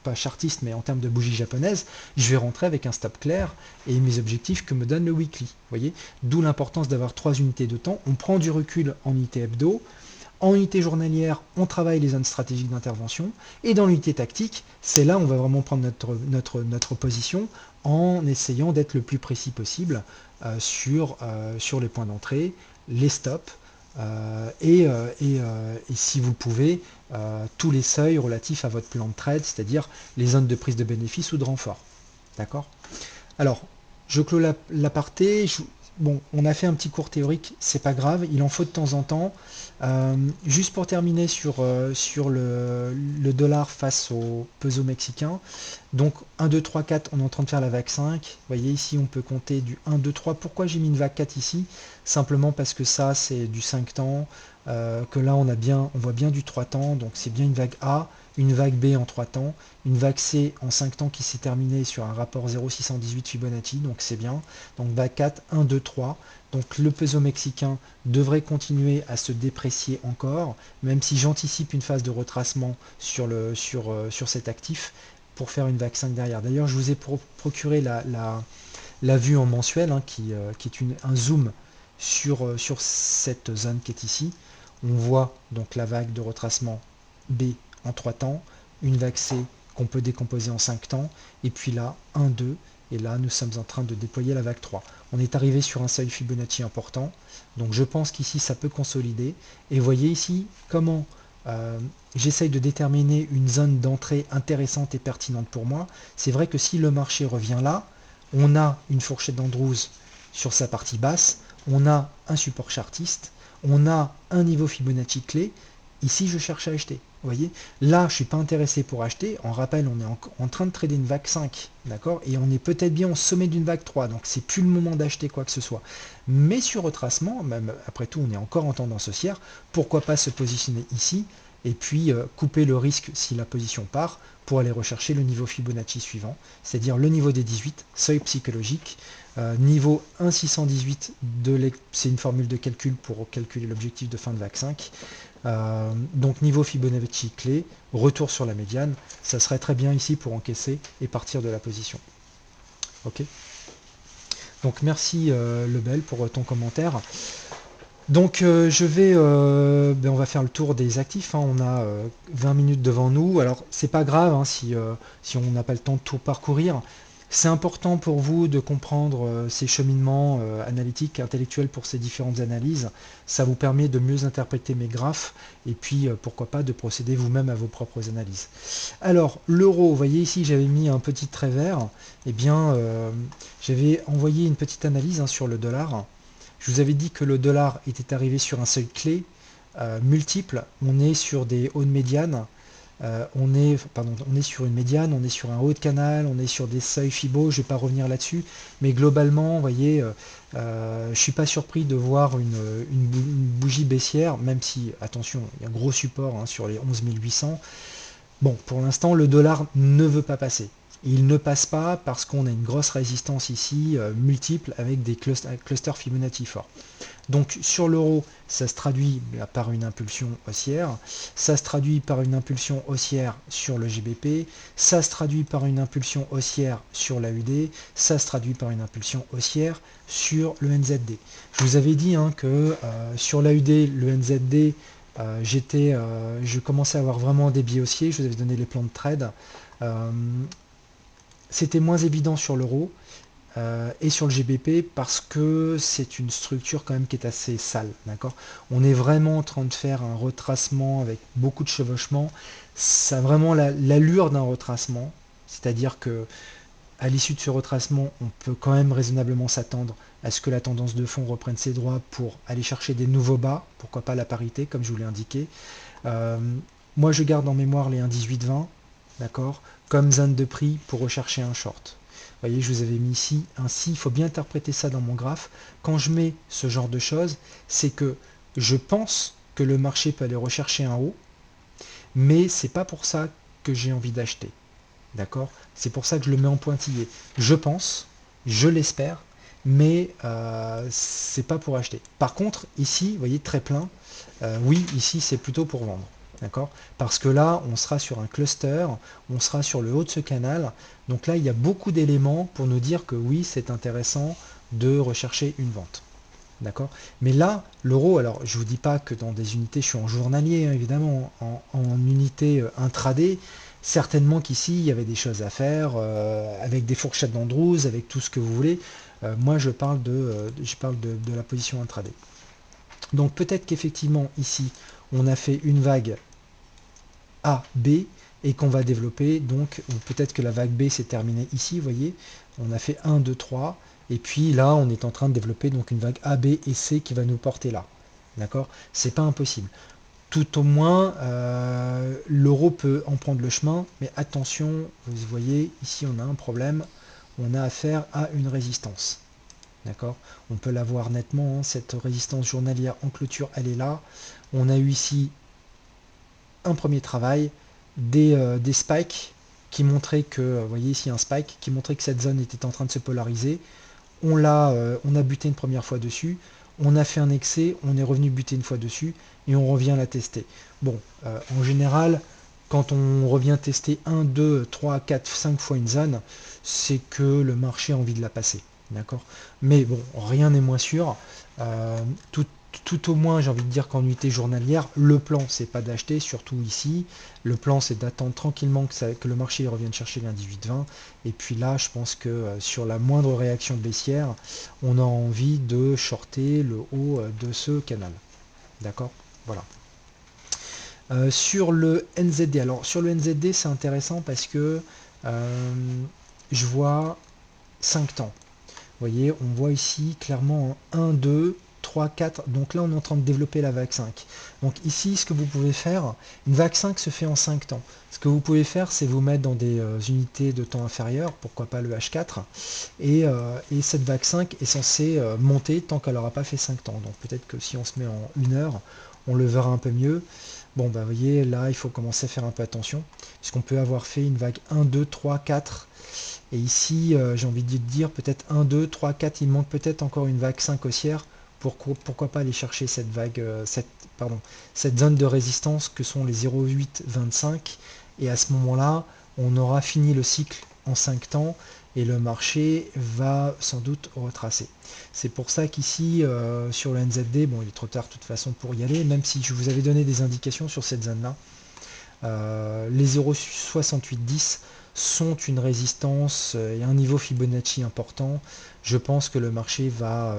pas chartiste mais en termes de bougie japonaise, je vais rentrer avec un stop clair et mes objectifs que me donne le weekly. Voyez, d'où l'importance d'avoir 3 unités de temps. On prend du recul en unité hebdo. En unité journalière, on travaille les zones stratégiques d'intervention. Et dans l'unité tactique, c'est là où on va vraiment prendre notre position en essayant d'être le plus précis possible sur les points d'entrée, les stops, et si vous pouvez, tous les seuils relatifs à votre plan de trade, c'est-à-dire les zones de prise de bénéfice ou de renfort. D'accord? Alors, je clôt l'aparté. Bon, on a fait un petit cours théorique, c'est pas grave, il en faut de temps en temps. Juste pour terminer sur le dollar face au peso mexicain. Donc 1, 2, 3, 4, on est en train de faire la vague 5. Vous voyez ici, on peut compter du 1, 2, 3. Pourquoi j'ai mis une vague 4 ici? Simplement parce que ça, c'est du 5 temps, que là, on voit bien du 3 temps, donc c'est bien une vague A, une vague B en 3 temps, une vague C en 5 temps qui s'est terminée sur un rapport 0,618 Fibonacci, donc c'est bien. Donc vague 4, 1, 2, 3. Donc le peso mexicain devrait continuer à se déprécier encore, même si j'anticipe une phase de retracement sur cet actif pour faire une vague 5 derrière. D'ailleurs, je vous ai procuré la vue en mensuel, hein, qui est un zoom sur cette zone qui est ici. On voit donc la vague de retracement B en 3 temps, une vague C qu'on peut décomposer en 5 temps, et puis là, 1, 2, et là, nous sommes en train de déployer la vague 3. On est arrivé sur un seuil Fibonacci important, donc je pense qu'ici, ça peut consolider. Et vous voyez ici comment j'essaye de déterminer une zone d'entrée intéressante et pertinente pour moi. C'est vrai que si le marché revient là, on a une fourchette d'Andrews sur sa partie basse, on a un support chartiste, on a un niveau Fibonacci clé. Ici, je cherche à acheter. Vous voyez, là, je ne suis pas intéressé pour acheter. En rappel, on est en train de trader une vague 5, d'accord? Et on est peut-être bien au sommet d'une vague 3, donc c'est plus le moment d'acheter quoi que ce soit. Mais sur retracement, même après tout, on est encore en tendance haussière. Pourquoi pas se positionner ici et puis couper le risque si la position part pour aller rechercher le niveau Fibonacci suivant, c'est-à-dire le niveau des 18, seuil psychologique, niveau 1,618, c'est une formule de calcul pour calculer l'objectif de fin de vague 5. Donc niveau Fibonacci clé, retour sur la médiane, ça serait très bien ici pour encaisser et partir de la position. Ok. Donc merci Lebel pour ton commentaire. Donc on va faire le tour des actifs, hein. On a 20 minutes devant nous. Alors c'est pas grave, hein, si on n'a pas le temps de tout parcourir. C'est important pour vous de comprendre ces cheminements analytiques, intellectuels pour ces différentes analyses. Ça vous permet de mieux interpréter mes graphes et puis pourquoi pas de procéder vous-même à vos propres analyses. Alors l'euro, vous voyez ici j'avais mis un petit trait vert. Eh bien j'avais envoyé une petite analyse, hein, sur le dollar. Je vous avais dit que le dollar était arrivé sur un seuil clé multiple. On est sur des hauts de médiane. On est sur une médiane, on est sur un haut de canal, on est sur des seuils Fibo, je ne vais pas revenir là-dessus, mais globalement, vous voyez, je ne suis pas surpris de voir une bougie baissière, même si, attention, il y a un gros support, hein, sur les 11 800. Bon, pour l'instant, le dollar ne veut pas passer. Il ne passe pas parce qu'on a une grosse résistance ici, multiple, avec des clusters Fibonacci forts. Donc sur l'euro, ça se traduit par une impulsion haussière, ça se traduit par une impulsion haussière sur le GBP, ça se traduit par une impulsion haussière sur l'AUD, ça se traduit par une impulsion haussière sur le NZD. Je vous avais dit hein, que sur l'AUD, le NZD, je commençais à avoir vraiment des biais haussiers, je vous avais donné les plans de trade. Euh, C'était moins évident sur l'euro, et sur le GBP parce que c'est une structure quand même qui est assez sale, d'accord. On est vraiment en train de faire un retracement avec beaucoup de chevauchement. Ça a vraiment l'allure d'un retracement, c'est-à-dire que à l'issue de ce retracement, on peut quand même raisonnablement s'attendre à ce que la tendance de fond reprenne ses droits pour aller chercher des nouveaux bas, pourquoi pas la parité, comme je vous l'ai indiqué. Euh, Moi, je garde en mémoire les 1,1820, d'accord, comme zone de prix pour rechercher un short. Vous voyez, je vous avais mis ici, ainsi, il faut bien interpréter ça dans mon graphe. Quand je mets ce genre de choses, c'est que je pense que le marché peut aller rechercher un haut, mais c'est pas pour ça que j'ai envie d'acheter. D'accord? C'est pour ça que je le mets en pointillé. Je pense, je l'espère, mais c'est pas pour acheter. Par contre, ici, vous voyez, très plein, oui, ici, c'est plutôt pour vendre. D'accord? Parce que là, on sera sur un cluster, on sera sur le haut de ce canal. Donc là, il y a beaucoup d'éléments pour nous dire que oui, c'est intéressant de rechercher une vente. D'accord? Mais là, l'euro, alors je ne vous dis pas que dans des unités, je suis en journalier, hein, évidemment, en unité intraday, certainement qu'ici, il y avait des choses à faire, avec des fourchettes d'Andrews, avec tout ce que vous voulez. Moi, je parle de la position intraday. Donc peut-être qu'effectivement, ici, on a fait une vague A, B, et qu'on va développer, donc, ou peut-être que la vague B s'est terminée ici, vous voyez, on a fait 1, 2, 3, et puis là, on est en train de développer donc une vague A, B et C qui va nous porter là. D'accord? C'est pas impossible. Tout au moins, l'euro peut en prendre le chemin, mais attention, vous voyez, ici on a un problème, on a affaire à une résistance. D'accord? On peut la voir nettement, hein, cette résistance journalière en clôture, elle est là. On a eu ici un premier travail, des spikes qui montraient que, vous voyez ici un spike, qui montrait que cette zone était en train de se polariser. On a buté une première fois dessus, on a fait un excès, on est revenu buter une fois dessus, et on revient la tester. Bon, en général, quand on revient tester 1, 2, 3, 4, 5 fois une zone, c'est que le marché a envie de la passer. D'accord? Mais bon, rien n'est moins sûr. Euh, tout, tout au moins, j'ai envie de dire qu'en unité journalière, le plan, c'est pas d'acheter, surtout ici. Le plan, c'est d'attendre tranquillement que le marché revienne chercher les 18,20. Et puis là, je pense que sur la moindre réaction baissière, on a envie de shorter le haut de ce canal. D'accord? Voilà. Sur le NZD, alors sur le NZD, c'est intéressant parce que euh, je vois 5 temps. Vous voyez, on voit ici clairement 1, 2, 3, 4. Donc là, on est en train de développer la vague 5. Donc ici, ce que vous pouvez faire, une vague 5 se fait en 5 temps. Ce que vous pouvez faire, c'est vous mettre dans des unités de temps inférieures, pourquoi pas le H4. Et cette vague 5 est censée monter tant qu'elle n'aura pas fait 5 temps. Donc peut-être que si on se met en 1 heure, on le verra un peu mieux. Bon, bah, vous voyez, là, il faut commencer à faire un peu attention, puisqu'on peut avoir fait une vague 1, 2, 3, 4. Et ici, j'ai envie de dire peut-être 1, 2, 3, 4, il manque peut-être encore une vague 5 haussière. Pourquoi pas aller chercher cette vague, cette zone de résistance que sont les 0,825. Et à ce moment-là, on aura fini le cycle en 5 temps et le marché va sans doute retracer. C'est pour ça qu'ici, sur le NZD, bon, il est trop tard de toute façon pour y aller, même si je vous avais donné des indications sur cette zone-là. Les 0,6810 sont une résistance et un niveau Fibonacci important. Je pense que le marché va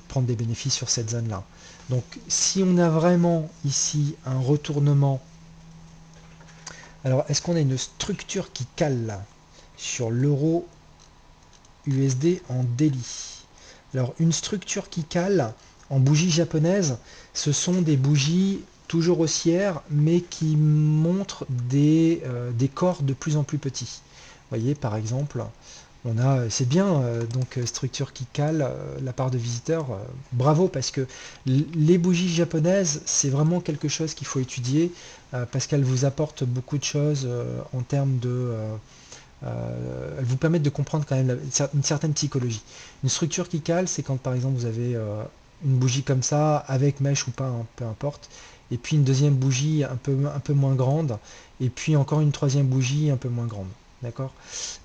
prendre des bénéfices sur cette zone-là. Donc si on a vraiment ici un retournement, alors est-ce qu'on a une structure qui cale là sur l'euro USD en daily? Alors une structure qui cale en bougie japonaise, ce sont des bougies toujours haussières, mais qui montrent des corps de plus en plus petits. Vous voyez, par exemple, c'est bien, donc structure qui cale, la part de visiteurs, bravo, parce que les bougies japonaises, c'est vraiment quelque chose qu'il faut étudier. parce qu'elles vous apportent beaucoup de choses en termes de... elles vous permettent de comprendre quand même une certaine psychologie. Une structure qui cale, c'est quand par exemple vous avez une bougie comme ça, avec mèche ou pas, hein, peu importe, et puis une deuxième bougie un peu moins grande, et puis encore une troisième bougie un peu moins grande. D'accord?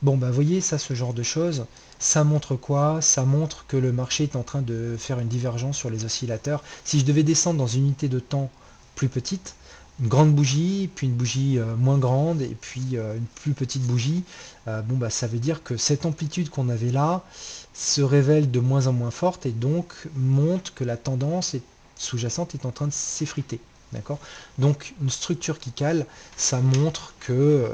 Bon, bah voyez, ça, ce genre de choses, ça montre quoi? Ça montre que le marché est en train de faire une divergence sur les oscillateurs. Si je devais descendre dans une unité de temps plus petite, une grande bougie, puis une bougie moins grande, et puis une plus petite bougie, bon, bah, ça veut dire que cette amplitude qu'on avait là se révèle de moins en moins forte et donc montre que la tendance sous-jacente est en train de s'effriter. D'accord? Donc une structure qui cale, ça montre qu'il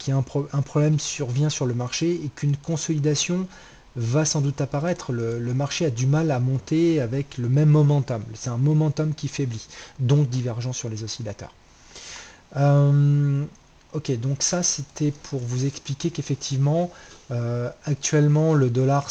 y a un problème survient sur le marché et qu'une consolidation va sans doute apparaître. Le marché a du mal à monter avec le même momentum. C'est un momentum qui faiblit, donc divergent sur les oscillateurs. Euh, ok, donc ça c'était pour vous expliquer qu'effectivement, actuellement le dollar,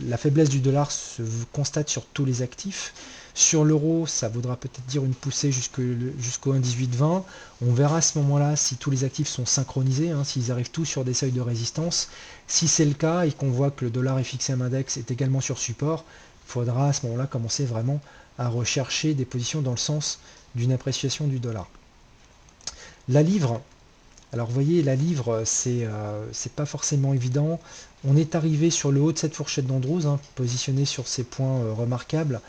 la faiblesse du dollar se constate sur tous les actifs. Sur l'euro, ça voudra peut-être dire une poussée jusqu'au 1,1820. On verra à ce moment-là si tous les actifs sont synchronisés, hein, s'ils arrivent tous sur des seuils de résistance. Si c'est le cas et qu'on voit que le dollar FXM index est également sur support, il faudra à ce moment-là commencer vraiment à rechercher des positions dans le sens d'une appréciation du dollar. La livre, alors vous voyez, la livre, c'est pas forcément évident. On est arrivé sur le haut de cette fourchette d'Andrews, hein, positionné sur ces points remarquables.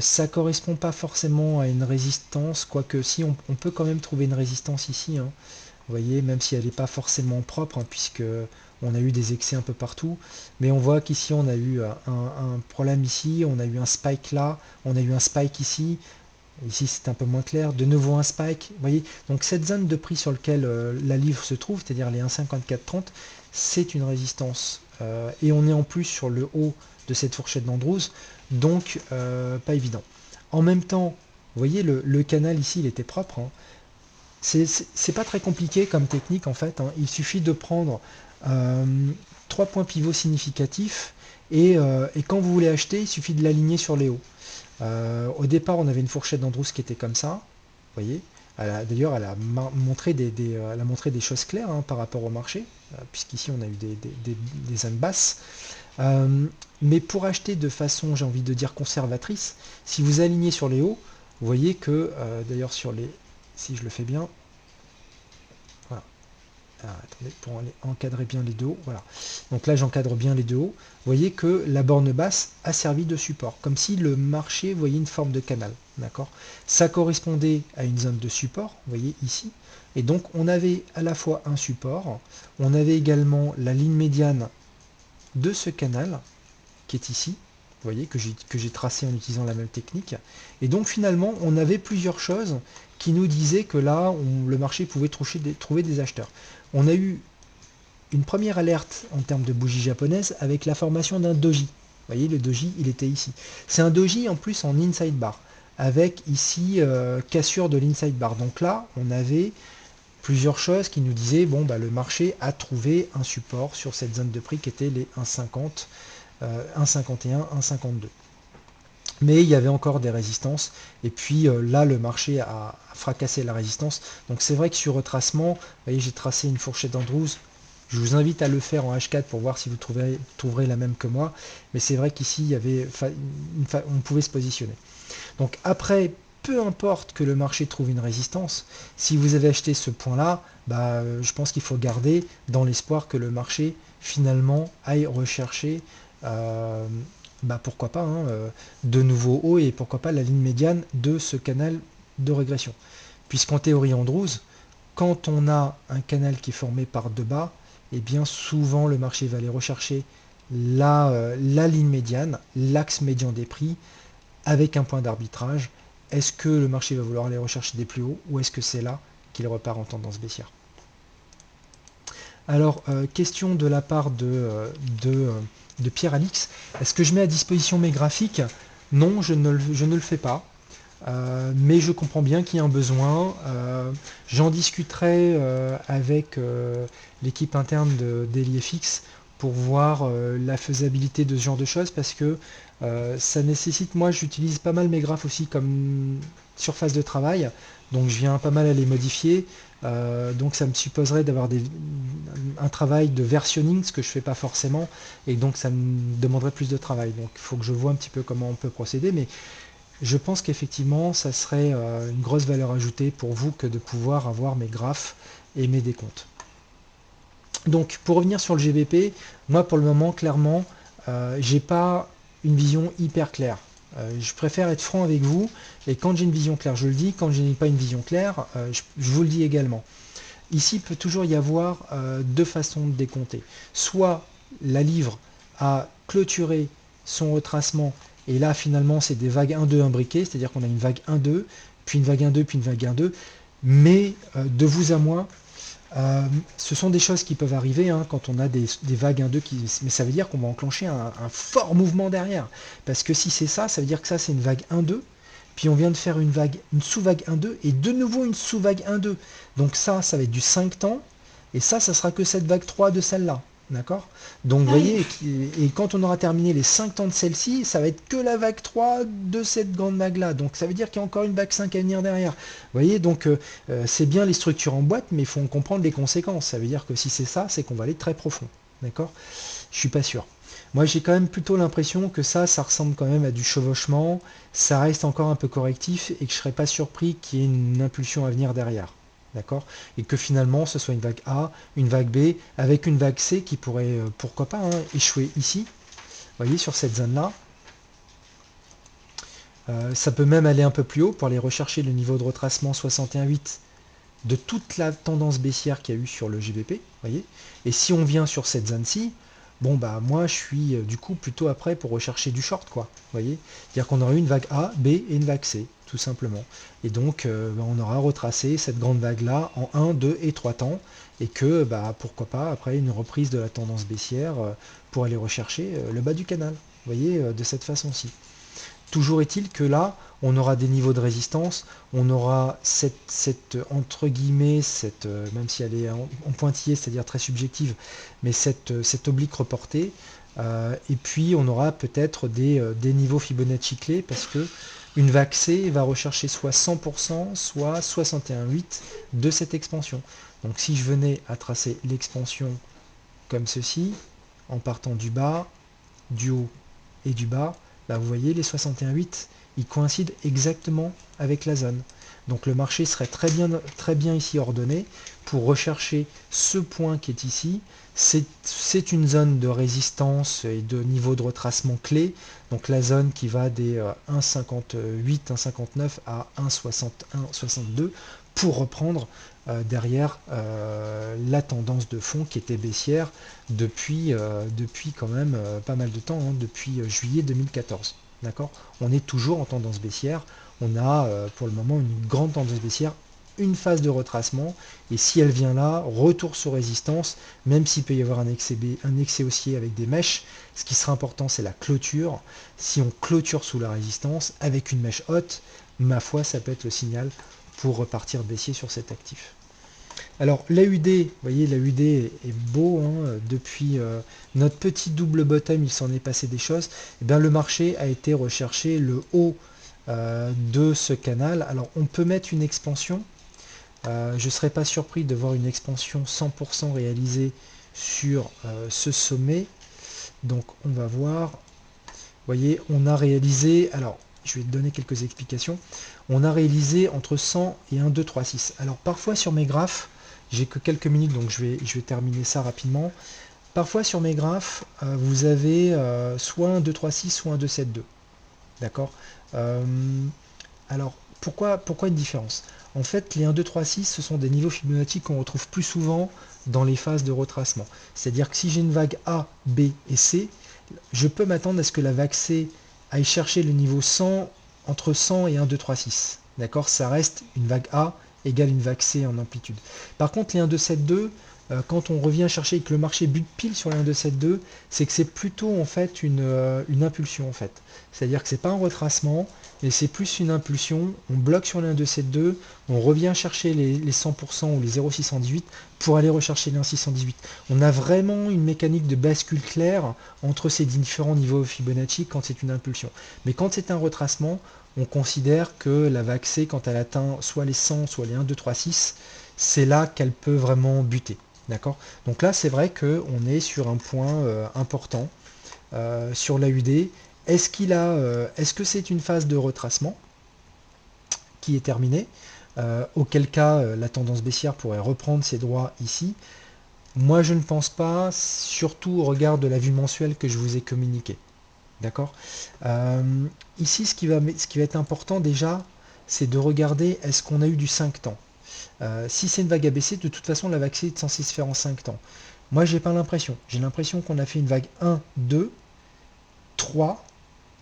Ça correspond pas forcément à une résistance, quoique si on peut quand même trouver une résistance ici, hein. Vous voyez, même si elle n'est pas forcément propre, hein, puisque on a eu des excès un peu partout. Mais on voit qu'ici on a eu un problème ici, on a eu un spike là, on a eu un spike ici. Ici, c'est un peu moins clair. De nouveau un spike. Vous voyez, donc cette zone de prix sur laquelle la livre se trouve, c'est-à-dire les 1,5430, c'est une résistance. Et on est en plus sur le haut de cette fourchette d'Andrews, donc pas évident. En même temps, vous voyez, le canal ici, il était propre, hein. C'est pas très compliqué comme technique en fait, hein. Il suffit de prendre euh, trois points pivots significatifs et quand vous voulez acheter, il suffit de l'aligner sur les hauts. Au départ, on avait une fourchette d'Andrews qui était comme ça, vous voyez. D'ailleurs, elle a montré elle a montré des choses claires, hein, par rapport au marché, puisqu'ici on a eu des zones basses. Euh, mais pour acheter de façon, j'ai envie de dire, conservatrice, si vous alignez sur les hauts, vous voyez que, d'ailleurs, si je le fais bien, voilà. Attendez, pour encadrer bien les deux hauts, voilà. Donc là, j'encadre bien les deux hauts. Vous voyez que la borne basse a servi de support, comme si le marché voyait une forme de canal. D'accord? Ça correspondait à une zone de support, vous voyez ici. Et donc, on avait à la fois un support, on avait également la ligne médiane de ce canal, qui est ici, vous voyez, que j'ai tracé en utilisant la même technique. Et donc finalement, on avait plusieurs choses qui nous disaient que là, le marché pouvait trouver des acheteurs. On a eu une première alerte en termes de bougie japonaise avec la formation d'un doji. Vous voyez, le doji, il était ici. C'est un doji en plus en inside bar, avec ici cassure de l'inside bar. Donc là, on avait plusieurs choses qui nous disaient, bon, bah, le marché a trouvé un support sur cette zone de prix qui était les 1,50, 1,51, 1,52. Mais il y avait encore des résistances, et puis là le marché a fracassé la résistance. Donc c'est vrai que sur retracement, vous voyez, j'ai tracé une fourchette d'Andrews. Je vous invite à le faire en H4 pour voir si vous trouverez la même que moi. Mais c'est vrai qu'ici, il y avait, on pouvait se positionner. Donc après, peu importe que le marché trouve une résistance, si vous avez acheté ce point-là, bah, je pense qu'il faut garder dans l'espoir que le marché finalement aille rechercher, euh, bah, pourquoi pas, hein, de nouveaux hauts et pourquoi pas la ligne médiane de ce canal de régression. Puisqu'en théorie Andrews, quand on a un canal qui est formé par deux bas, et bien souvent le marché va aller rechercher la ligne médiane, l'axe médian des prix, avec un point d'arbitrage. Est-ce que le marché va vouloir aller rechercher des plus hauts ou est-ce que c'est là qu'il repart en tendance baissière? Alors, question de la part de Pierre-Alix. Est-ce que je mets à disposition mes graphiques? Non, je ne le fais pas. Mais je comprends bien qu'il y a un besoin. J'en discuterai avec l'équipe interne d'EliFX pour voir la faisabilité de ce genre de choses parce que ça nécessite, moi j'utilise pas mal mes graphes aussi comme surface de travail. donc je viens pas mal à les modifier. Donc ça me supposerait d'avoir un travail de versionning, ce que je fais pas forcément, et donc ça me demanderait plus de travail. Donc il faut que je vois un petit peu comment on peut procéder, mais je pense qu'effectivement ça serait une grosse valeur ajoutée pour vous que de pouvoir avoir mes graphes et mes décomptes. Donc pour revenir sur le GBP, moi pour le moment clairement j'ai pas une vision hyper claire. Je préfère être franc avec vous, et quand j'ai une vision claire je le dis, quand je n'ai pas une vision claire je vous le dis également. Ici il peut toujours y avoir deux façons de décompter. Soit la livre a clôturé son retracement et là finalement c'est des vagues 1-2 imbriquées, c'est-à-dire qu'on a une vague 1-2, puis une vague 1-2, puis une vague 1-2, mais de vous à moi, ce sont des choses qui peuvent arriver quand on a des vagues 1-2 mais ça veut dire qu'on va enclencher un fort mouvement derrière. Parce que si c'est ça, ça veut dire que ça c'est une vague 1-2, puis on vient de faire une sous-vague 1-2, et de nouveau une sous-vague 1-2. Donc ça va être du 5 temps, et ça sera que cette vague 3 de celle-là. D'accord? Donc vous Oui, voyez, et quand on aura terminé les 5 temps de celle-ci, ça va être que la vague 3 de cette grande vague-là. Donc ça veut dire qu'il y a encore une vague 5 à venir derrière. Vous voyez, donc c'est bien les structures en boîte, mais il faut en comprendre les conséquences. Ça veut dire que si c'est ça, c'est qu'on va aller très profond. D'accord? Je suis pas sûr. Moi, j'ai quand même plutôt l'impression que ça ressemble quand même à du chevauchement. Ça reste encore un peu correctif et que je serais pas surpris qu'il y ait une impulsion à venir derrière. D'accord? Et que finalement, ce soit une vague A, une vague B, avec une vague C qui pourrait, pourquoi pas, échouer ici. Vous voyez, sur cette zone-là. Ça peut même aller un peu plus haut pour aller rechercher le niveau de retracement 61,8 de toute la tendance baissière qu'il y a eu sur le GBP, voyez. Et si on vient sur cette zone-ci, bon bah moi je suis du coup plutôt après pour rechercher du short, quoi, voyez. C'est-à-dire qu'on aura une vague A, B et une vague C, tout simplement. Et donc on aura retracé cette grande vague-là en 1, 2 et 3 temps, et que bah pourquoi pas après une reprise de la tendance baissière pour aller rechercher le bas du canal, voyez, de cette façon-ci. Toujours est-il que là, on aura des niveaux de résistance, on aura entre guillemets, même si elle est en pointillé, c'est-à-dire très subjective, mais cette oblique reportée, et puis on aura peut-être des niveaux Fibonacci clés, parce que une vague C va rechercher soit 100%, soit 61,8 de cette expansion. Donc si je venais à tracer l'expansion comme ceci, en partant du bas, du haut et du bas, là vous voyez les 61,8, ils coïncident exactement avec la zone. Donc le marché serait très bien ici ordonné pour rechercher ce point qui est ici. C'est une zone de résistance et de niveau de retracement clé. Donc la zone qui va des 1,58, 1,59 à 1,61, 62 pour reprendre derrière la tendance de fond qui était baissière depuis quand même pas mal de temps, depuis juillet 2014. D'accord? On est toujours en tendance baissière. On a pour le moment une grande tendance baissière, une phase de retracement, et si elle vient là, retour sur résistance, même s'il peut y avoir un excès haussier avec des mèches, ce qui sera important c'est la clôture. Si on clôture sous la résistance avec une mèche haute, ma foi ça peut être le signal pour repartir baissier sur cet actif. Alors l'AUD, vous voyez, l'AUD est beau, depuis notre petit double bottom, il s'en est passé des choses. Et bien, le marché a été rechercher le haut de ce canal. Alors on peut mettre une expansion. Je ne serais pas surpris de voir une expansion 100% réalisée sur ce sommet. Donc on va voir. Vous voyez, on a réalisé, alors je vais te donner quelques explications, on a réalisé entre 100 et 1, 2, 3, 6. Alors parfois sur mes graphes, j'ai que quelques minutes, donc je vais terminer ça rapidement. Parfois sur mes graphes, vous avez soit un 2, 3, 6, soit un 2, 7, 2. D'accord. Euh, alors pourquoi une différence? En fait, les 1, 2, 3, 6, ce sont des niveaux Fibonacci qu'on retrouve plus souvent dans les phases de retracement. C'est-à-dire que si j'ai une vague A, B et C, je peux m'attendre à ce que la vague C aille chercher le niveau 100, entre 100 et 1, 2, 3, 6. D'accord? Ça reste une vague A égale une vague C en amplitude. Par contre, les 1, 2, 7, 2, quand on revient chercher et que le marché bute pile sur les 1,272, c'est que c'est plutôt en fait une impulsion en fait. C'est-à-dire que c'est pas un retracement, mais c'est plus une impulsion. On bloque sur les 1,272, on revient chercher les 100% ou les 0,618 pour aller rechercher les 1,618. On a vraiment une mécanique de bascule claire entre ces différents niveaux Fibonacci quand c'est une impulsion. Mais quand c'est un retracement, on considère que la vague C, quand elle atteint soit les 100, soit les 1, 2, 3, 6, c'est là qu'elle peut vraiment buter. D'accord. Donc là, c'est vrai qu'on est sur un point important sur l'AUD. Est-ce que c'est une phase de retracement qui est terminée, auquel cas la tendance baissière pourrait reprendre ses droits ici? Moi, je ne pense pas, surtout au regard de la vue mensuelle que je vous ai communiquée. D'accord. Ici, ce qui va être important déjà, c'est de regarder est-ce qu'on a eu du 5 temps. Si c'est une vague ABC, de toute façon, la vague C est censée se faire en 5 temps. Moi, j'ai pas l'impression. J'ai l'impression qu'on a fait une vague 1, 2, 3,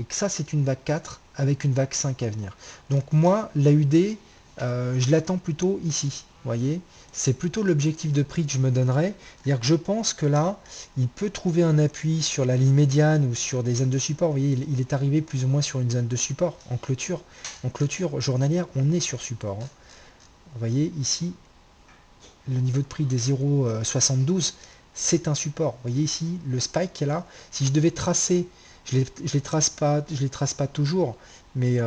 et que ça, c'est une vague 4 avec une vague 5 à venir. Donc moi, l'AUD, je l'attends plutôt ici. Vous voyez, c'est plutôt l'objectif de prix que je me donnerais. C'est-à-dire que je pense que là, il peut trouver un appui sur la ligne médiane ou sur des zones de support. Vous voyez, il est arrivé plus ou moins sur une zone de support en clôture. En clôture journalière, on est sur support. Vous voyez ici, le niveau de prix des 0,72, c'est un support. Vous voyez ici, le spike qui est là. Si je devais tracer, je les trace pas toujours, mais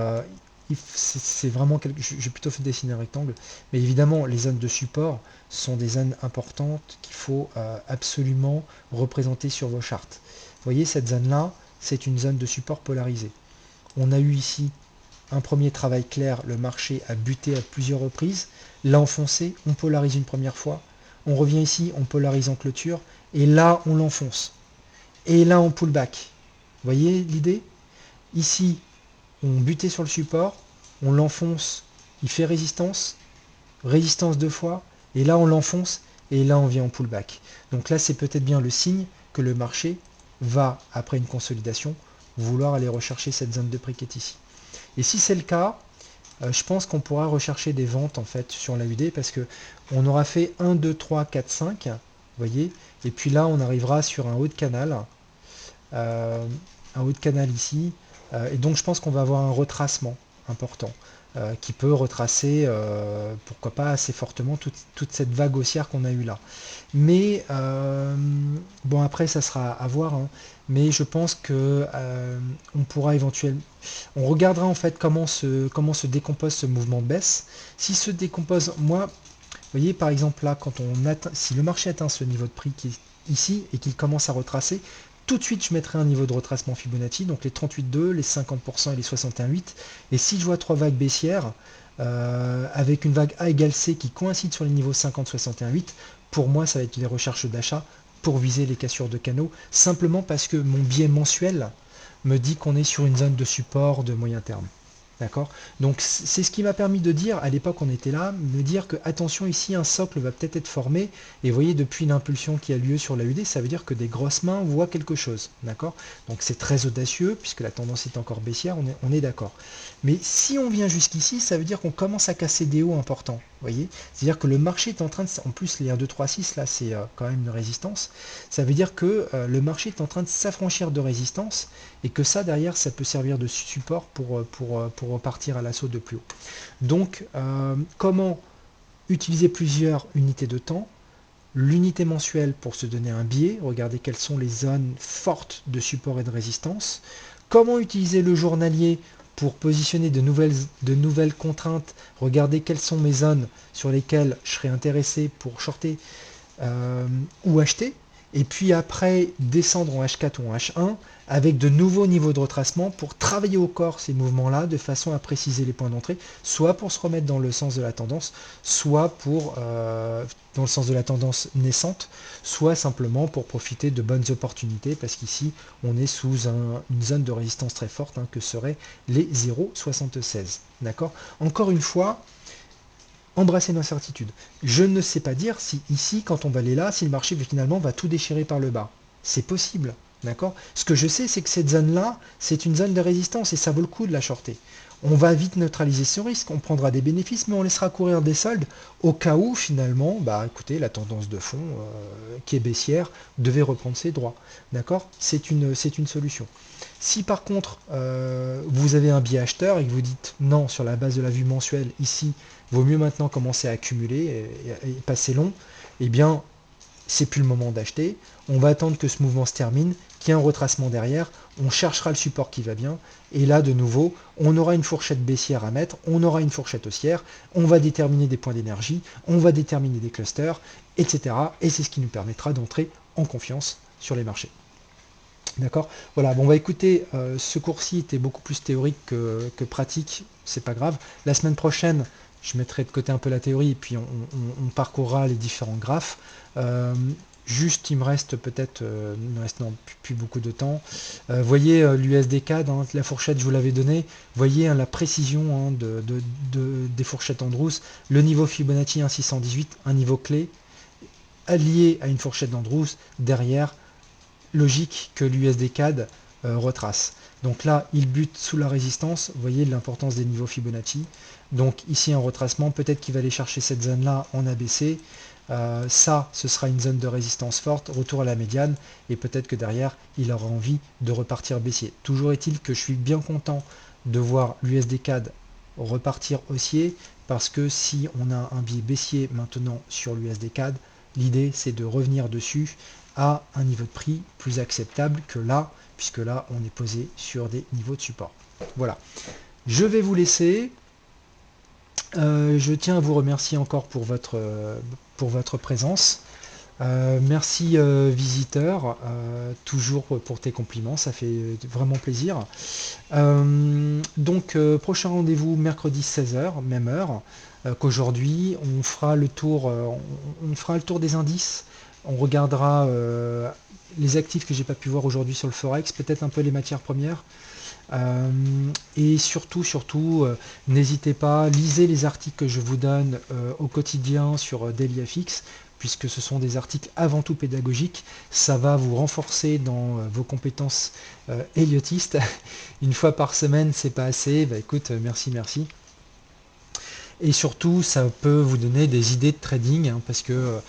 c'est vraiment j'ai plutôt fait dessiner un rectangle. Mais évidemment, les zones de support sont des zones importantes qu'il faut absolument représenter sur vos chartes. Vous voyez, cette zone-là, c'est une zone de support polarisée. On a eu ici un premier travail clair, le marché a buté à plusieurs reprises, l'a enfoncé, on polarise une première fois, on revient ici, on polarise en clôture, et là on l'enfonce. Et là on pullback. Vous voyez l'idée? Ici, on butait sur le support, on l'enfonce, il fait résistance, résistance deux fois, et là on l'enfonce, et là on vient en pullback. Donc là c'est peut-être bien le signe que le marché va, après une consolidation, vouloir aller rechercher cette zone de prix qui est ici. Et si c'est le cas, je pense qu'on pourra rechercher des ventes en fait sur l'AUD parce que on aura fait 1, 2, 3, 4, 5, vous voyez, et puis là on arrivera sur un haut de canal, euh, un haut de canal ici, et donc je pense qu'on va avoir un retracement important qui peut retracer, pourquoi pas assez fortement, toute cette vague haussière qu'on a eue là. Mais bon, après ça sera à voir, hein, mais je pense que on pourra éventuellement, on regardera en fait comment se décompose ce mouvement de baisse. Si se décompose, moi, vous voyez par exemple là, quand on atteint, si le marché atteint ce niveau de prix qui est ici et qu'il commence à retracer, tout de suite je mettrai un niveau de retracement Fibonacci, donc les 38,2, les 50% et les 61,8. Et si je vois trois vagues baissières, avec une vague A égale C qui coïncide sur les niveaux 50-61,8, pour moi ça va être les recherches d'achat pour viser les cassures de canaux, simplement parce que mon biais mensuel me dit qu'on est sur une zone de support de moyen terme. D'accord. Donc c'est ce qui m'a permis de dire, à l'époque on était là, me dire que attention ici un socle va peut-être être formé, et vous voyez depuis l'impulsion qui a lieu sur l'AUD, ça veut dire que des grosses mains voient quelque chose. D'accord. Donc c'est très audacieux, puisque la tendance est encore baissière, on est d'accord. Mais si on vient jusqu'ici, ça veut dire qu'on commence à casser des hauts importants. Vous voyez. C'est-à-dire que le marché est en train de... En plus les 1, 2, 3, 6, là c'est quand même une résistance. Ça veut dire que le marché est en train de s'affranchir de résistance, et que ça derrière ça peut servir de support pour repartir à l'assaut de plus haut. Donc comment utiliser plusieurs unités de temps, l'unité mensuelle pour se donner un biais, regarder quelles sont les zones fortes de support et de résistance, comment utiliser le journalier pour positionner de nouvelles contraintes, regarder quelles sont mes zones sur lesquelles je serais intéressé pour shorter ou acheter, et puis après descendre en H4 ou en H1 avec de nouveaux niveaux de retracement pour travailler au corps ces mouvements-là de façon à préciser les points d'entrée, soit pour se remettre dans le sens de la tendance, soit pour dans le sens de la tendance naissante, soit simplement pour profiter de bonnes opportunités, parce qu'ici on est sous une zone de résistance très forte, hein, que seraient les 0,76. D'accord. Encore une fois, embrasser l'incertitude. Je ne sais pas dire si ici, quand on va aller là, si le marché finalement va tout déchirer par le bas. C'est possible, d'accord. Ce que je sais, c'est que cette zone-là, c'est une zone de résistance et ça vaut le coup de la shorter. On va vite neutraliser ce risque, on prendra des bénéfices, mais on laissera courir des soldes au cas où finalement, bah écoutez, la tendance de fond qui est baissière devait reprendre ses droits. D'accord? C'est une solution. Si par contre vous avez un biais acheteur et que vous dites non, sur la base de la vue mensuelle, ici, vaut mieux maintenant commencer à accumuler et passer long, eh bien c'est plus le moment d'acheter, on va attendre que ce mouvement se termine, qu'il y ait un retracement derrière, on cherchera le support qui va bien, et là de nouveau, on aura une fourchette baissière à mettre, on aura une fourchette haussière, on va déterminer des points d'énergie, on va déterminer des clusters, etc. Et c'est ce qui nous permettra d'entrer en confiance sur les marchés. D'accord. Voilà, bon, on va écouter, ce cours-ci était beaucoup plus théorique que pratique, c'est pas grave. La semaine prochaine, je mettrai de côté un peu la théorie et puis on parcourra les différents graphes. Euh, Juste, il me reste peut-être, il me reste non, plus beaucoup de temps. Voyez l'USD-CAD, hein, la fourchette, je vous l'avais donnée. Voyez hein, la précision hein, des fourchettes Andrews. Le niveau Fibonacci 1,618, un niveau clé, allié à une fourchette d'Andrews derrière logique que l'USD-CAD retrace. Donc là, il bute sous la résistance, vous voyez l'importance des niveaux Fibonacci. Donc ici un retracement, peut-être qu'il va aller chercher cette zone-là en ABC. Ça, ce sera une zone de résistance forte, retour à la médiane, et peut-être que derrière, il aura envie de repartir baissier. Toujours est-il que je suis bien content de voir l'USD-CAD repartir haussier, parce que si on a un biais baissier maintenant sur l'USD-CAD, l'idée c'est de revenir dessus à un niveau de prix plus acceptable que là, puisque là on est posé sur des niveaux de support. Voilà, je vais vous laisser. Je tiens à vous remercier encore pour votre présence. Merci visiteur, toujours pour tes compliments, ça fait vraiment plaisir. Donc prochain rendez-vous mercredi 16h, même heure qu'aujourd'hui. On fera le tour des indices. On regardera les actifs que j'ai pas pu voir aujourd'hui sur le Forex, peut-être un peu les matières premières. Et surtout, n'hésitez pas, lisez les articles que je vous donne au quotidien sur DailyFX, puisque ce sont des articles avant tout pédagogiques. Ça va vous renforcer dans vos compétences héliotistes. Une fois par semaine, c'est pas assez. Bah écoute, merci. Et surtout, ça peut vous donner des idées de trading, hein, parce que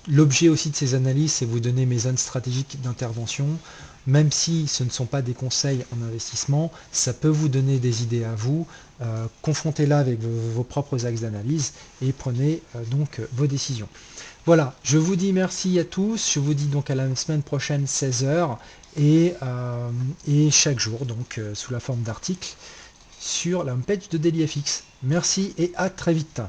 l'objet aussi de ces analyses, c'est vous donner mes zones stratégiques d'intervention. Même si ce ne sont pas des conseils en investissement, ça peut vous donner des idées à vous. Confrontez-la avec vos propres axes d'analyse et prenez donc vos décisions. Voilà, je vous dis merci à tous. Je vous dis donc à la semaine prochaine 16h et chaque jour donc sous la forme d'articles sur la homepage de DailyFX. Merci et à très vite.